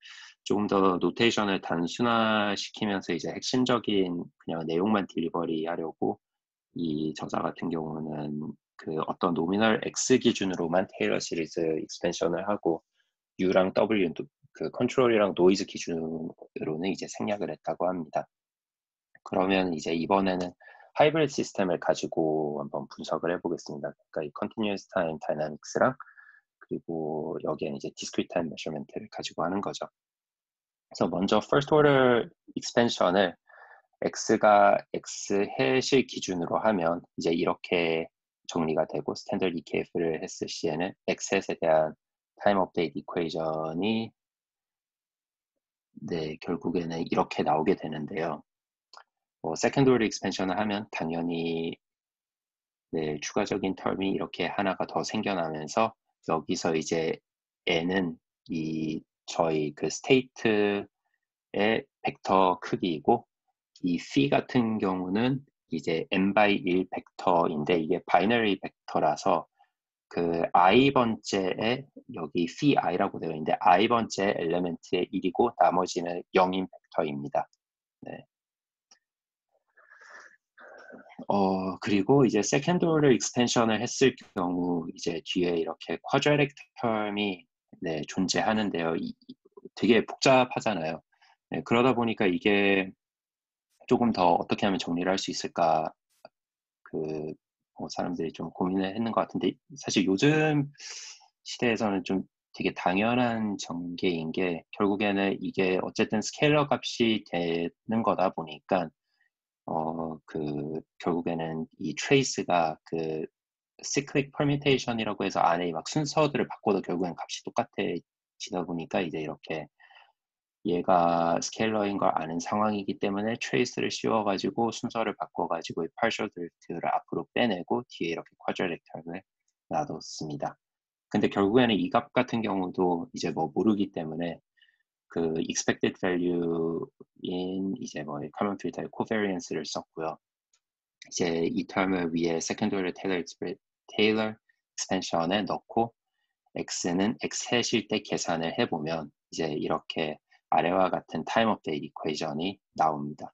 조금 더 노테이션을 단순화시키면서 이제 핵심적인 그냥 내용만 딜리버리 하려고, 이 저자 같은 경우는 어떤 노미널 X 기준으로만 테일러 시리즈 익스펜션을 하고, U랑 W, 컨트롤이랑 노이즈 기준으로는 이제 생략을 했다고 합니다. 그러면 이제 이번에는 하이브리드 시스템을 가지고 한번 분석을 해보겠습니다. 그러니까 이 Continuous Time Dynamics랑, 그리고 여기에는 이제 Discrete Time Measurement를 가지고 하는 거죠. 그래서 먼저 First Order Expansion을 x가 x 햇을 기준으로 하면 이제 이렇게 정리가 되고 스탠더드 EKF를 했을 시에는 x 햇에 대한 타임 업데이트 이퀘이션이 네, 결국에는 이렇게 나오게 되는데요. 세컨드 오더 익스펜션을 하면 당연히 네, 추가적인 텀이 이렇게 하나가 더 생겨나면서 여기서 이제 n은 이 저희 그 스테이트의 벡터 크기이고 이 phi 같은 경우는 이제 n by 1 벡터인데 이게 바이너리 벡터라서 그 i번째에 여기 phi i라고 되어 있는데 i번째 엘리멘트의 1이고 나머지는 0인 벡터입니다. 네. 그리고 이제 세컨드 오더 익스텐션을 했을 경우 이제 뒤에 이렇게 쿼드래틱 텀이 네, 존재하는데요. 되게 복잡하잖아요. 네, 그러다 보니까 이게 조금 더 어떻게 하면 정리를 할 수 있을까 그 사람들이 좀 고민을 했는 것 같은데 사실 요즘 시대에서는 좀 되게 당연한 전개인 게 결국에는 이게 어쨌든 스케일러 값이 되는 거다 보니까 결국에는 이 트레이스가 그 cyclic permutation이라고 해서 안에 막 순서들을 바꿔도 결국엔 값이 똑같아지다 보니까 이제 이렇게 얘가 스케일러인 걸 아는 상황이기 때문에 트레이스를 씌워가지고 순서를 바꿔가지고 이 partial derivative를 앞으로 빼내고 뒤에 이렇게 quadratic term을 놔뒀습니다. 근데 결국에는 이 값 같은 경우도 이제 뭐 모르기 때문에 그 expected value인 이제 뭐 common filter의 covariance를 썼고요. 이제 이 term을 위에 second order Taylor expansion에 넣고 x는 x 해실 때 계산을 해보면 이제 이렇게 아래와 같은 time update equation이 나옵니다.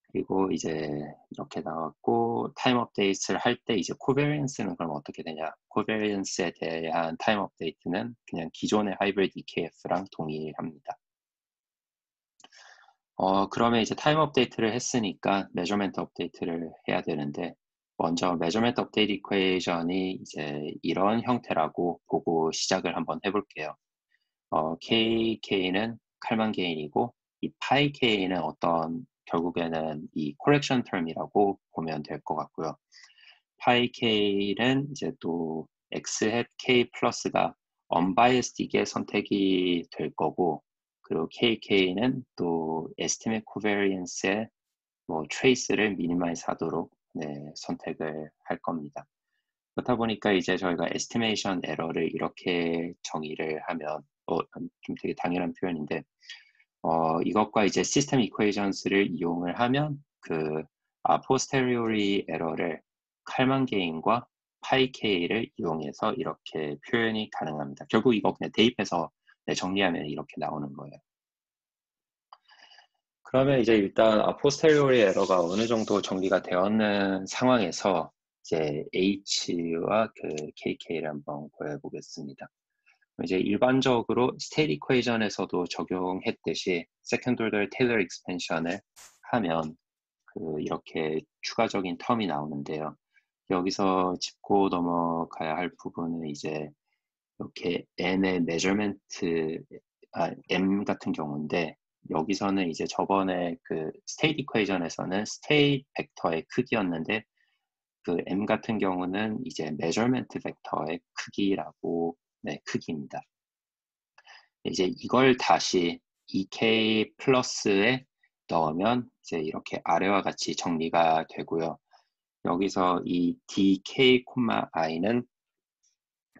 그리고 이제 이렇게 나왔고 타임 업데이트를 할 때 이제 코베리언스는 그럼 어떻게 되냐? 코베리언스에 대한 타임 업데이트는 그냥 기존의 하이브리드 EKF랑 동일합니다. 그러면 이제 타임 업데이트를 했으니까 메저먼트 업데이트를 해야 되는데 먼저 메저먼트 업데이트 이퀘이션이 이제 이런 형태라고 보고 시작을 한번 해볼게요. KK는 칼만 게인이고 이 파이 K는 어떤 결국에는 이 코렉션 텀이라고 보면 될 것 같고요. 파이 K는 이제 또 X 햇 K 플러스가 unbiased이게 선택이 될 거고 그리고 KK는 또 estimate covariance의 뭐 trace를 minimize 하도록 네, 선택을 할 겁니다. 그렇다 보니까 이제 저희가 estimation error를 이렇게 정의를 하면 좀 되게 당연한 표현인데 이것과 이제 시스템 이퀘이션스를 이용을 하면 그 posteriori error를 칼만 게인과 파이 K를 이용해서 이렇게 표현이 가능합니다. 결국 이거 그냥 대입해서 네, 정리하면 이렇게 나오는 거예요. 그러면 이제 일단 posteriori error가 어느 정도 정리가 되었는 상황에서 이제 H와 그 KK를 한번 구해보겠습니다. 이제 일반적으로 스테이트 이퀘이션에서도 적용했듯이 세컨드 오더 테일러 익스펜션을 하면 이렇게 추가적인 텀이 나오는데요. 여기서 짚고 넘어가야 할 부분은 이제 이렇게 n의 measurement, m 같은 경우인데 여기서는 이제 저번에 그 스테이트 이퀘이션에서는 스테이트 벡터의 크기였는데 그 m 같은 경우는 이제 measurement 벡터의 크기라고 네, 크기입니다. 이제 이걸 다시 EK 플러스에 넣으면 이제 이렇게 아래와 같이 정리가 되고요. 여기서 이 DK, I는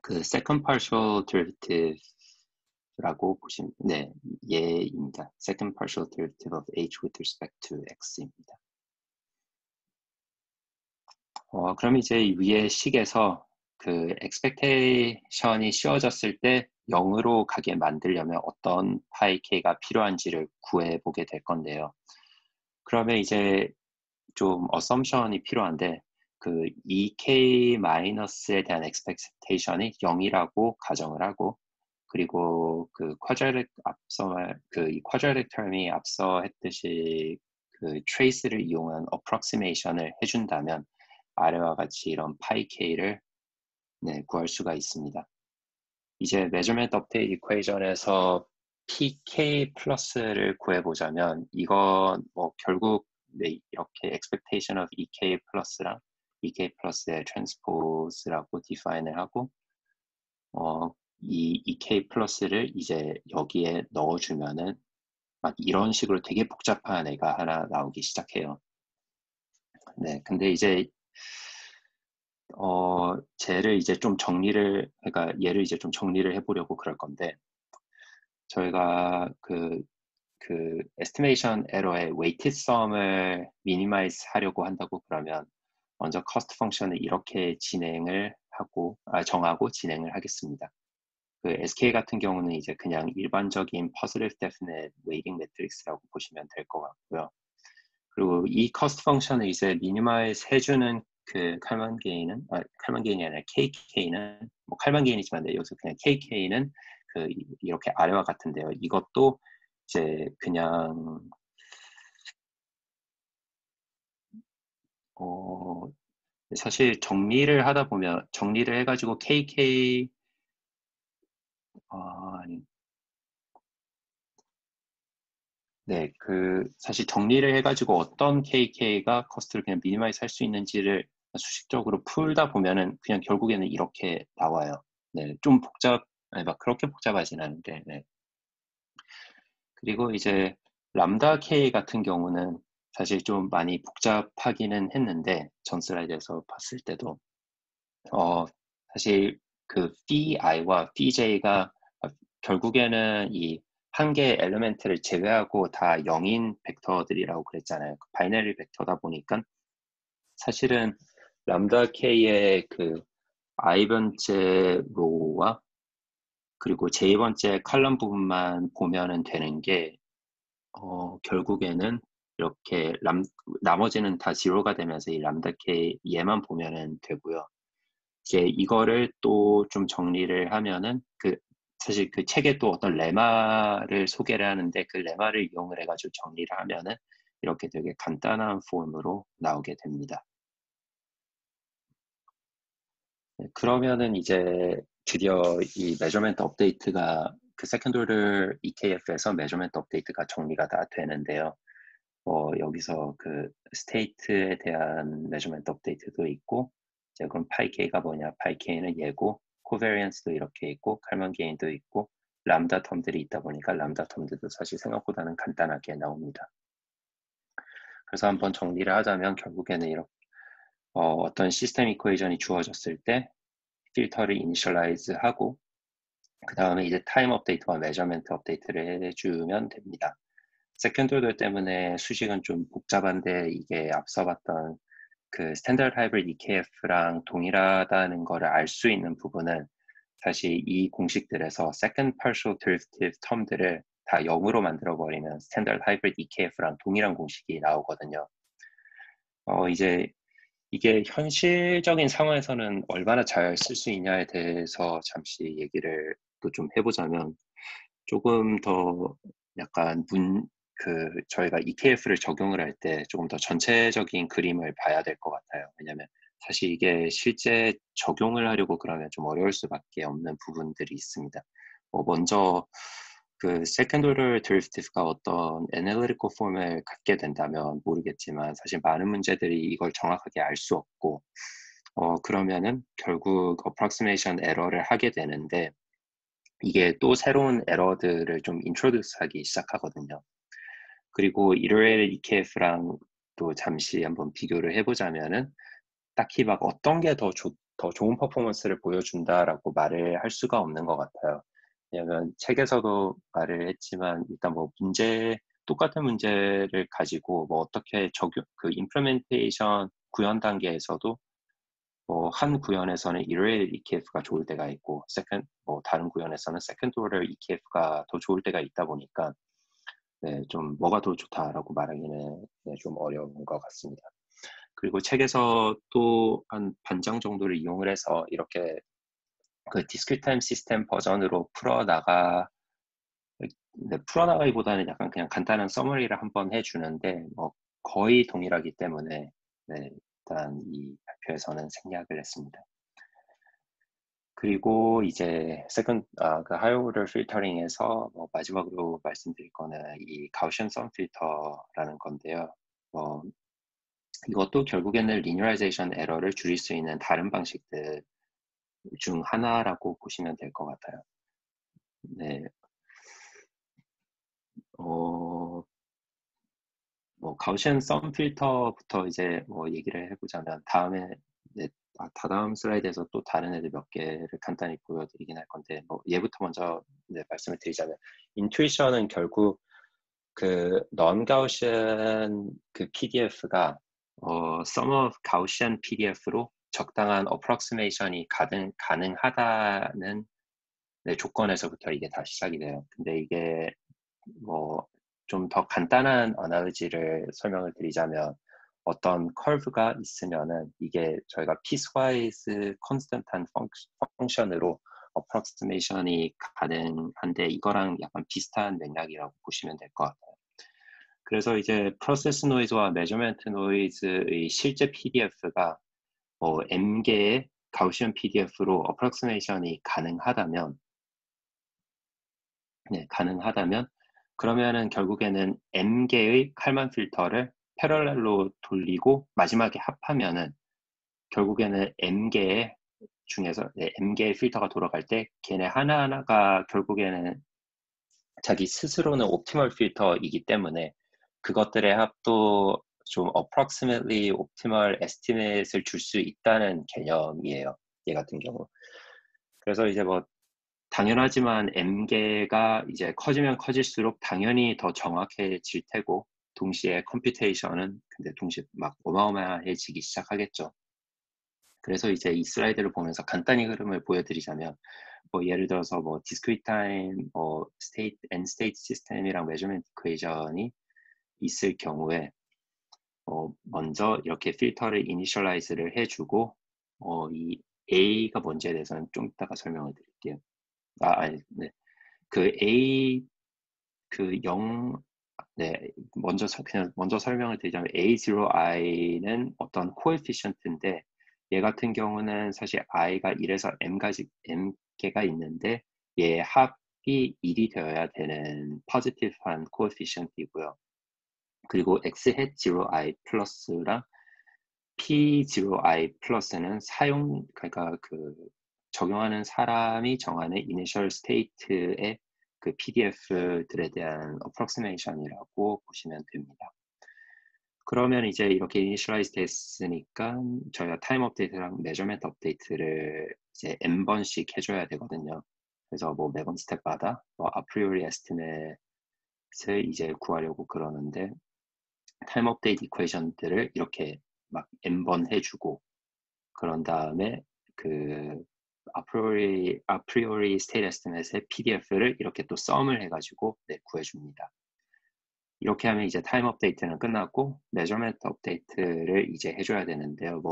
그 second partial derivative라고 보시면 네, 얘입니다. second partial derivative of H with respect to X입니다. 그럼 이제 위에 식에서 그 expectation이 씌워졌을 때 0으로 가게 만들려면 어떤 파이 k가 필요한지를 구해보게 될 건데요. 그러면 이제 좀 assumption이 필요한데 그 2k 마이너스에 대한 expectation이 0이라고 가정을 하고 그리고 그 quadratic 이 quadratic term이 앞서 했듯이 그 trace를 이용한 approximation을 해준다면 아래와 같이 이런 파이 k를 네, 구할 수가 있습니다. 이제 measurement update equation에서 pk 플러스를 구해보자면 이건 뭐 결국 네, 이렇게 expectation of EK 플러스랑 EK 플러스의 transpose라고 define을 하고 이 EK 플러스를 이제 여기에 넣어주면은 막 이런 식으로 되게 복잡한 애가 하나 나오기 시작해요. 네, 근데 이제 쟤를 이제 좀 정리를, 그러니까 얘를 이제 좀 정리를 해보려고 그럴 건데, 저희가 그 estimation error의 weighted sum을 minimize 하려고 한다고 그러면, 먼저 cost function을 이렇게 정하고 진행을 하겠습니다. 그 SK 같은 경우는 이제 그냥 일반적인 positive definite weighting matrix라고 보시면 될 것 같고요. 그리고 이 cost function을 이제 minimize 해주는 그 칼만 게인은, 칼만 게인이 아니라 KK는, 뭐 칼만 게인이지만 네, 여기서 그냥 KK는 이렇게 아래와 같은데요. 이것도 이제 그냥, 사실 정리를 해가지고 KK, 아니, 네, 사실 정리를 해가지고 어떤 KK가 커스트를 그냥 미니마이즈 할 수 있는지를 수식적으로 풀다 보면은 그냥 결국에는 이렇게 나와요. 네, 좀 아니, 막 그렇게 복잡하진 않은데, 네. 그리고 이제 람다 K 같은 경우는 사실 좀 많이 복잡하기는 했는데, 전 슬라이드에서 봤을 때도, 어, 사실 그 phi i와 phi j가 결국에는 이 한 개의 엘리멘트를 제외하고 다 0인 벡터들이라고 그랬잖아요. 바이너리 벡터다 보니까 사실은 람다 k의 그 i번째 로우와 그리고 j번째 칼럼 부분만 보면은 되는 게 결국에는 이렇게 나머지는 다 제로가 되면서 이 람다 k 얘만 보면은 되고요. 이제 이거를 또 좀 정리를 하면은 사실 그 책에 또 어떤 레마를 소개를 하는데 그 레마를 이용을 해가지고 정리를 하면은 이렇게 되게 간단한 폼으로 나오게 됩니다. 네, 그러면은 이제 드디어 이 메저먼트 업데이트가 그 세컨드 오더 EKF에서 메저먼트 업데이트가 정리가 다 되는데요. 여기서 그 스테이트에 대한 메저먼트 업데이트도 있고 이제 그럼 파이K가 뭐냐? 파이K는 얘고 코베리언스도 이렇게 있고 칼만 게인도 있고 람다 텀들이 있다 보니까 람다 텀들도 사실 생각보다는 간단하게 나옵니다. 그래서 한번 정리를 하자면 결국에는 이렇게 어떤 시스템 이퀘이션이 주어졌을 때 필터를 이니셜라이즈 하고 그 다음에 이제 타임 업데이트와 메저먼트 업데이트를 해주면 됩니다. 세컨드 오더 때문에 수식은 좀 복잡한데 이게 앞서 봤던 그 스탠다드 하이브리드 EKF랑 동일하다는 거를 알 수 있는 부분은 사실 이 공식들에서 second partial derivative term들을 다 0으로 만들어 버리면 스탠다드 하이브리드 EKF랑 동일한 공식이 나오거든요. 이제 이게 현실적인 상황에서는 얼마나 잘 쓸 수 있냐에 대해서 잠시 얘기를 또 좀 해보자면 조금 더 약간 저희가 EKF를 적용을 할 때 조금 더 전체적인 그림을 봐야 될 것 같아요. 왜냐면 사실 이게 실제 적용을 하려고 그러면 좀 어려울 수밖에 없는 부분들이 있습니다. 먼저 그 second order derivative가 어떤 analytical form을 갖게 된다면 모르겠지만 사실 많은 문제들이 이걸 정확하게 알 수 없고 그러면은 결국 approximation error를 하게 되는데 이게 또 새로운 에러들을 좀 인트로듀스 하기 시작하거든요. 그리고 iterated EKF랑 또 잠시 한번 비교를 해보자면은 딱히 막 어떤 게 더 좋은 퍼포먼스를 보여준다라고 말을 할 수가 없는 것 같아요. 왜냐면 책에서도 말을 했지만 일단 뭐 똑같은 문제를 가지고 뭐 어떻게 implementation 구현 단계에서도 한 구현에서는 iterated EKF가 좋을 때가 있고 다른 구현에서는 second order EKF가 더 좋을 때가 있다 보니까 네, 좀 뭐가 더 좋다라고 말하기는 네, 좀 어려운 것 같습니다. 그리고 책에서 또 한 반장 정도를 이용을 해서 이렇게 그 discrete time system 버전으로 풀어나가기보다는 약간 그냥 간단한 서머리를 한번 해주는데 거의 동일하기 때문에 네, 일단 이 발표에서는 생략을 했습니다. 그리고 이제 그 higher order filtering에서 마지막으로 말씀드릴 거는 이 Gaussian sum filter라는 건데요. 이것도 결국에는 리니어라이제이션 에러를 줄일 수 있는 다른 방식들 중 하나라고 보시면 될 것 같아요. 네, 가우시안 썸 필터부터 이제 얘기를 해보자면 다음에 네, 다다음 슬라이드에서 또 다른 애들 몇 개를 간단히 보여드리긴 할 건데 얘부터 먼저 네, 말씀을 드리자면 인투이션은 결국 그 non-Gaussian 그 PDF가 sum of Gaussian PDF로 적당한 approximation이 가능하다는 네, 조건에서부터 이게 다 시작이 돼요. 근데 이게 좀 더 간단한 어나로지를 설명을 드리자면 어떤 커브가 있으면은 이게 저희가 piecewise constant한 펑션으로 approximation이 가능한데 이거랑 약간 비슷한 맥락이라고 보시면 될 것 같아요. 그래서 이제 프로세스 노이즈와 메저먼트 노이즈의 실제 PDF가 M개의 가우시안 PDF로 approximation이 가능하다면 그러면은 결국에는 M개의 칼만 필터를 패러렐로 돌리고 마지막에 합하면은 결국에는 M개 중에서 M개의 필터가 돌아갈 때 걔네 하나하나가 결국에는 자기 스스로는 옵티멀 필터이기 때문에 그것들의 합도 좀 approximately optimal estimate을 줄 수 있다는 개념이에요. 얘 같은 경우. 그래서 이제 당연하지만 M개가 이제 커지면 커질수록 당연히 더 정확해질 테고 동시에 컴퓨테이션은 근데 동시에 막 어마어마해지기 시작하겠죠. 그래서 이제 이 슬라이드를 보면서 간단히 흐름을 보여드리자면 예를 들어서 discrete time, state and state system이랑 measurement equation이 있을 경우에 먼저 이렇게 필터를 initialize를 해주고 이 A가 뭔지에 대해서는 좀 이따가 설명을 드릴게요. 아니, 네. 그 A 그 0, 네, 그냥 먼저 설명을 드리자면 A0i는 어떤 코에피션트인데 얘 같은 경우는 사실 i가 1에서 m개가 있는데 얘 합이 1이 되어야 되는 포지티브한 코에피션트이고요. 그리고 x-0i 플러스랑 p0i 플러스는 그러니까 적용하는 사람이 정하는 이니셜 스테이트의 그 PDF들에 대한 approximation이라고 보시면 됩니다. 그러면 이제 이렇게 initialize 됐으니까 저희가 time update랑 measurement update를 이제 n번씩 해줘야 되거든요. 그래서 매번 스텝마다 a priori estimate을 이제 구하려고 그러는데 time update equation들을 이렇게 막 n번 해주고 그런 다음에 그 아프리오리 스테이트 에스티메이트의 PDF를 이렇게 또 썸을 해가지고 구해줍니다. 이렇게 하면 이제 타임 업데이트는 끝났고 메저먼트 업데이트를 이제 해줘야 되는데요.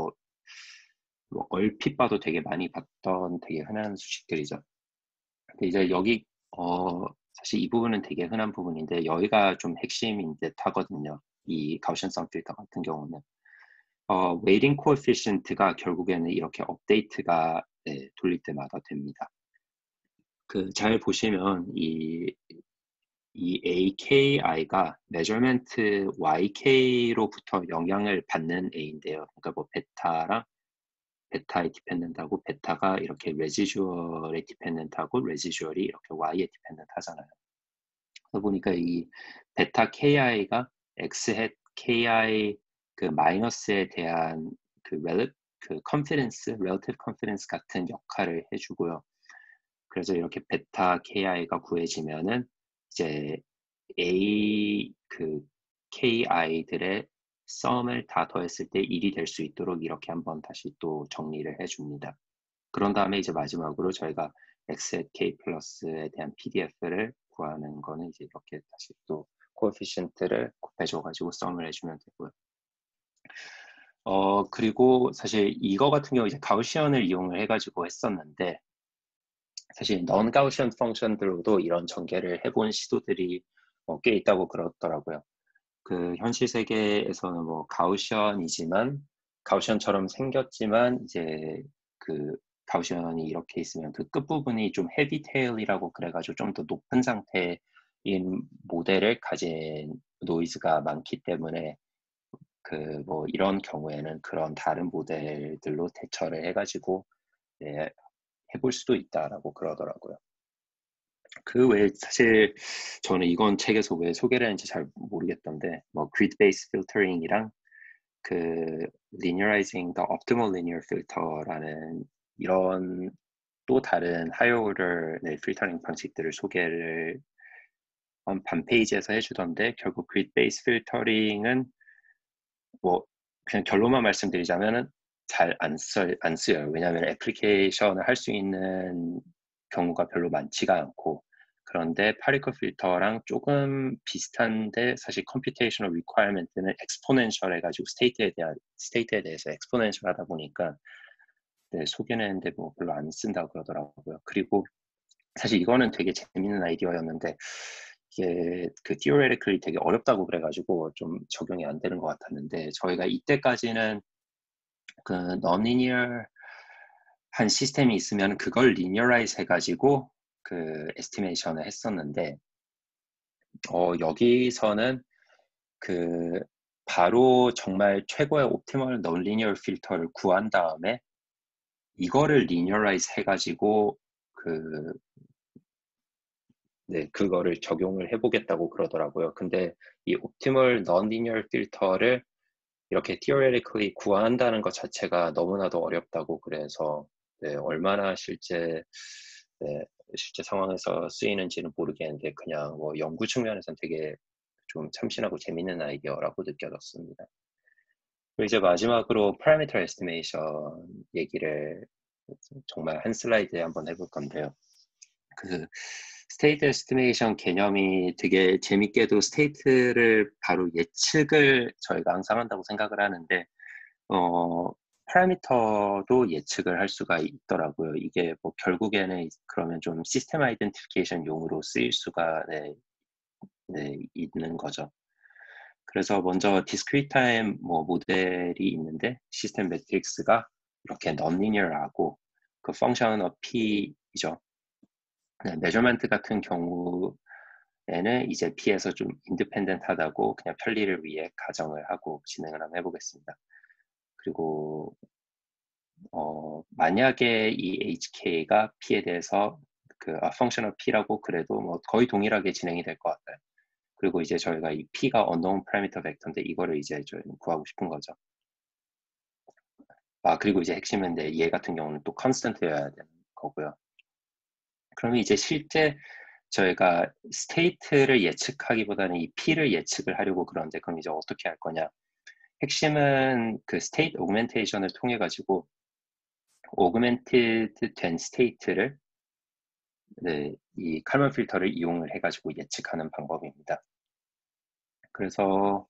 얼핏 봐도 되게 많이 봤던 되게 흔한 수식들이죠. 근데 이제 여기 사실 이 부분은 되게 흔한 부분인데 여기가 좀 핵심인 듯 하거든요. 이 가우시안 썸 필터 같은 경우는 웨이팅 코에피션트가 결국에는 이렇게 업데이트가 돌릴 때마다 됩니다. 잘 보시면 이 AKI가 measurement YK로부터 영향을 받는 A인데요. 그러니까 베타랑 베타에 디펜던트하고 베타가 이렇게 residual에 디펜던트하고 residual이 이렇게 Y에 디펜던트 하잖아요. 그러다 보니까 이 베타 KI가 X hat KI 그 마이너스에 대한 relative confidence 같은 역할을 해주고요. 그래서 이렇게 베타 KI가 구해지면은 이제 A KI들의 썸을 다 더했을 때 1이 될 수 있도록 이렇게 한번 다시 또 정리를 해줍니다. 그런 다음에 이제 마지막으로 저희가 X at K 플러스에 대한 PDF를 구하는 거는 이제 이렇게 다시 또 코에피션트를 곱해줘가지고 썸을 해주면 되고요. 그리고 사실 이거 같은 경우 이제 가우시언을 이용을 해가지고 했었는데 사실 non-Gaussian 펑션들로도 이런 전개를 해본 시도들이 꽤 있다고 그러더라고요. 현실 세계에서는 가우시언이지만 가우시언처럼 생겼지만 이제 가우시언이 이렇게 있으면 그 끝부분이 좀 헤비 테일이라고 그래가지고 좀 더 높은 상태인 모델을 가진 노이즈가 많기 때문에 뭐 이런 경우에는 그런 다른 모델들로 대처를 해가지고 네, 해볼 수도 있다라고 그러더라고요. 그 외에 사실 저는 이건 책에서 왜 소개를 했는지 잘 모르겠던데 뭐 grid based filtering이랑 그 linearizing the optimal linear filter라는 이런 또 다른 higher order 필터링 방식들을 소개를 반 페이지에서 해주던데 결국 grid based filtering은 뭐 그냥 결론만 말씀드리자면은 잘 안 쓰여요. 왜냐하면 애플리케이션을 할 수 있는 경우가 별로 많지가 않고 그런데 파리클 필터랑 조금 비슷한데 사실 컴퓨테이셔널 리퀘어먼트는 엑스포넨셜 해가지고 스테이트에 대해서 엑스포넨셜 하다 보니까 네, 소개는 했는데 뭐 별로 안 쓴다고 그러더라고요. 그리고 사실 이거는 되게 재밌는 아이디어였는데 이게 그 theoretically 되게 어렵다고 그래가지고 좀 적용이 안 되는 것 같았는데 저희가 이때까지는 그 non-linear 한 시스템이 있으면 그걸 linearize 해가지고 그 에스티메이션을 했었는데 여기서는 그 바로 정말 최고의 옵티멀 non-linear 필터를 구한 다음에 이거를 linearize 해가지고 네, 그거를 적용을 해보겠다고 그러더라고요. 근데 이 옵티멀 non-linear 필터를 이렇게 theoretically 구한다는 것 자체가 너무나도 어렵다고 그래서 네, 얼마나 네, 실제 상황에서 쓰이는지는 모르겠는데 그냥 뭐 연구 측면에서는 되게 좀 참신하고 재밌는 아이디어라고 느껴졌습니다. 그리고 이제 마지막으로 parameter estimation 얘기를 정말 한 슬라이드에 한번 해볼 건데요. 그 스테이트 에스티메이션 개념이 되게 재밌게도 스테이트를 바로 예측을 저희가 항상 한다고 생각을 하는데 파라미터도 예측을 할 수가 있더라고요. 이게 뭐 결국에는 그러면 좀 시스템 아이덴티피케이션 용으로 쓰일 수가 있는 거죠. 그래서 먼저 디스크리트 타임 뭐 모델이 있는데 시스템 매트릭스가 이렇게 non-linear하고 그 펑션은 p이죠. 네, 메저먼트 같은 경우에는 이제 P에서 좀 인디펜던트하다고 그냥 편리를 위해 가정을 하고 진행을 한번 해보겠습니다. 그리고 만약에 이 HK가 P에 대해서 펑셔널 P라고 그래도 뭐 거의 동일하게 진행이 될 것 같아요. 그리고 이제 저희가 이 P가 unknown parameter 벡터인데 이거를 이제 저희는 구하고 싶은 거죠. 그리고 이제 핵심인데 얘 같은 경우는 또 constant여야 되는 거고요. 그러면 이제 실제 저희가 스테이트를 예측하기보다는 이 P를 예측을 하려고 그러는데 그럼 이제 어떻게 할 거냐. 핵심은 그 스테이트 오그멘테이션을 통해 가지고 오그멘티드 된 스테이트를 네, 이 칼만 필터를 이용을 해가지고 예측하는 방법입니다. 그래서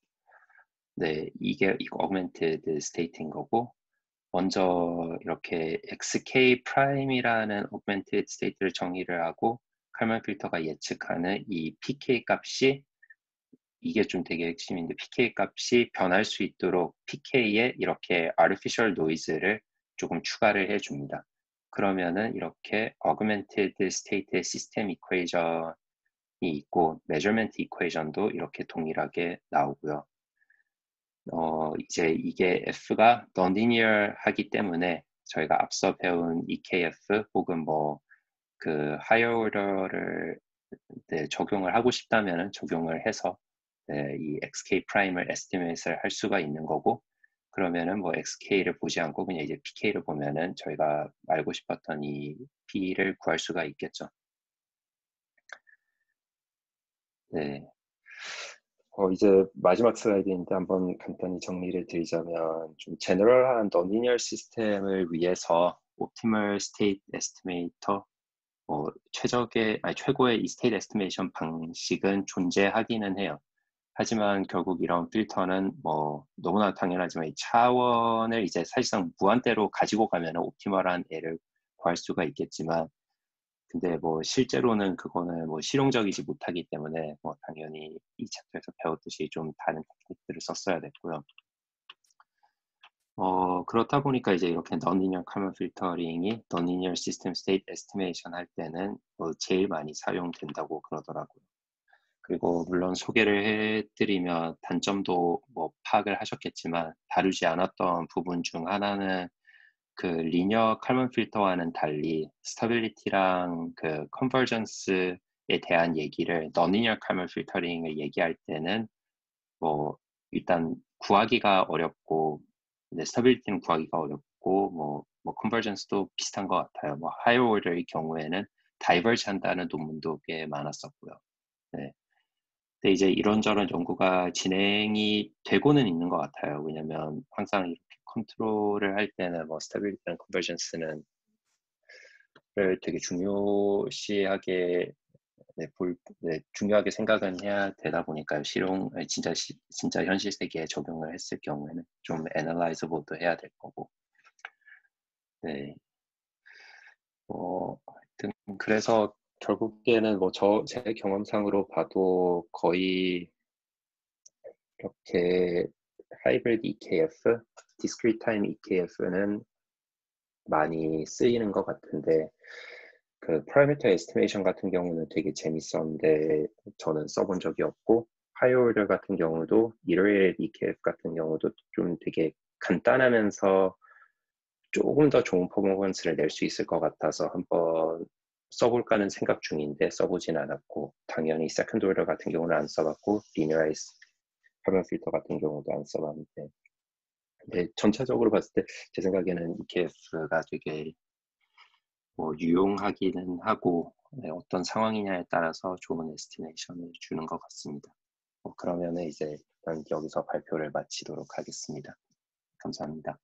네, 이게 어그멘티드 스테이트인 거고 먼저 이렇게 xk 프라임이라는 어그멘티드 스테이트를 정의를 하고 칼만 필터가 예측하는 이 pk 값이 이게 좀 되게 핵심인데 pk 값이 변할 수 있도록 pk에 이렇게 artificial noise를 조금 추가를 해줍니다. 그러면은 이렇게 augmented state의 시스템 이퀘이션이 있고 measurement 이퀘이션도 이렇게 동일하게 나오고요. 이제 이게 f가 non-linear 하기 때문에 저희가 앞서 배운 EKF 혹은 뭐 그 higher order를 네, 적용을 하고 싶다면은 적용을 해서 네, 이 xk 프라임을 에스티메이트를 할 수가 있는 거고 그러면은 뭐 xk를 보지 않고 그냥 이제 pk를 보면은 저희가 알고 싶었던 이 p를 구할 수가 있겠죠. 네. 이제 마지막 슬라이드인데 한번 간단히 정리를 드리자면 좀 제너럴한 non-linear 시스템을 위해서 옵티멀 스테이트 에스티메이터 최고의 이 스테이트 에스티메이션 방식은 존재하기는 해요. 하지만 결국 이런 필터는 뭐 너무나 당연하지만 이 차원을 이제 사실상 무한대로 가지고 가면 옵티멀한 애를 구할 수가 있겠지만 근데 뭐 실제로는 그거는 뭐 실용적이지 못하기 때문에 뭐 당연히 이 챕터에서 배웠듯이 좀 다른 테크닉들을 썼어야 됐고요. 그렇다 보니까 이제 이렇게 non-linear Kalman filtering이 non-linear system state estimation 할 때는 제일 많이 사용된다고 그러더라고요. 그리고 물론 소개를 해드리면 단점도 뭐 파악을 하셨겠지만 다루지 않았던 부분 중 하나는 그 리니어 칼먼 필터와는 달리 스타빌리티랑 그 컨버전스에 대한 얘기를 non-linear 칼먼 필터링을 얘기할 때는 뭐 일단 구하기가 어렵고 스타빌리티는 구하기가 어렵고 뭐 컨버전스도 비슷한 것 같아요. 뭐 하이어 오더의 경우에는 다이버지 한다는 논문도 꽤 많았었고요. 네. 근데 이제 이런저런 연구가 진행이 되고는 있는 것 같아요. 왜냐면 항상 이렇게 컨트롤을 할 때는 뭐 스타빌리티랑 컨버전스는 되게 중요시하게 중요하게 생각은 해야 되다 보니까요. 진짜 현실 세계에 적용을 했을 경우에는 좀 애널라이즈보도 해야 될 거고. 네. 하여튼 그래서 결국에는 뭐 제 경험상으로 봐도 거의 이렇게 하이브리드 EKF, 디스크리트 타임 EKF는 많이 쓰이는 것 같은데 그 파라미터 에스티메이션 같은 경우는 되게 재밌었는데 저는 써본 적이 없고 하이오더 같은 경우도 일요일 EKF 같은 경우도 좀 되게 간단하면서 조금 더 좋은 퍼포먼스를 낼 수 있을 것 같아서 한번 써볼까는 생각 중인데 써보진 않았고 당연히 세컨드 오더 같은 경우는 안 써봤고 리니어라이즈 카본 필터 같은 경우도 안 써봤는데 근데 전체적으로 봤을 때 제 생각에는 EKF가 되게 뭐 유용하기는 하고 네, 어떤 상황이냐에 따라서 좋은 에스티메이션을 주는 것 같습니다. 그러면 이제 일단 여기서 발표를 마치도록 하겠습니다. 감사합니다.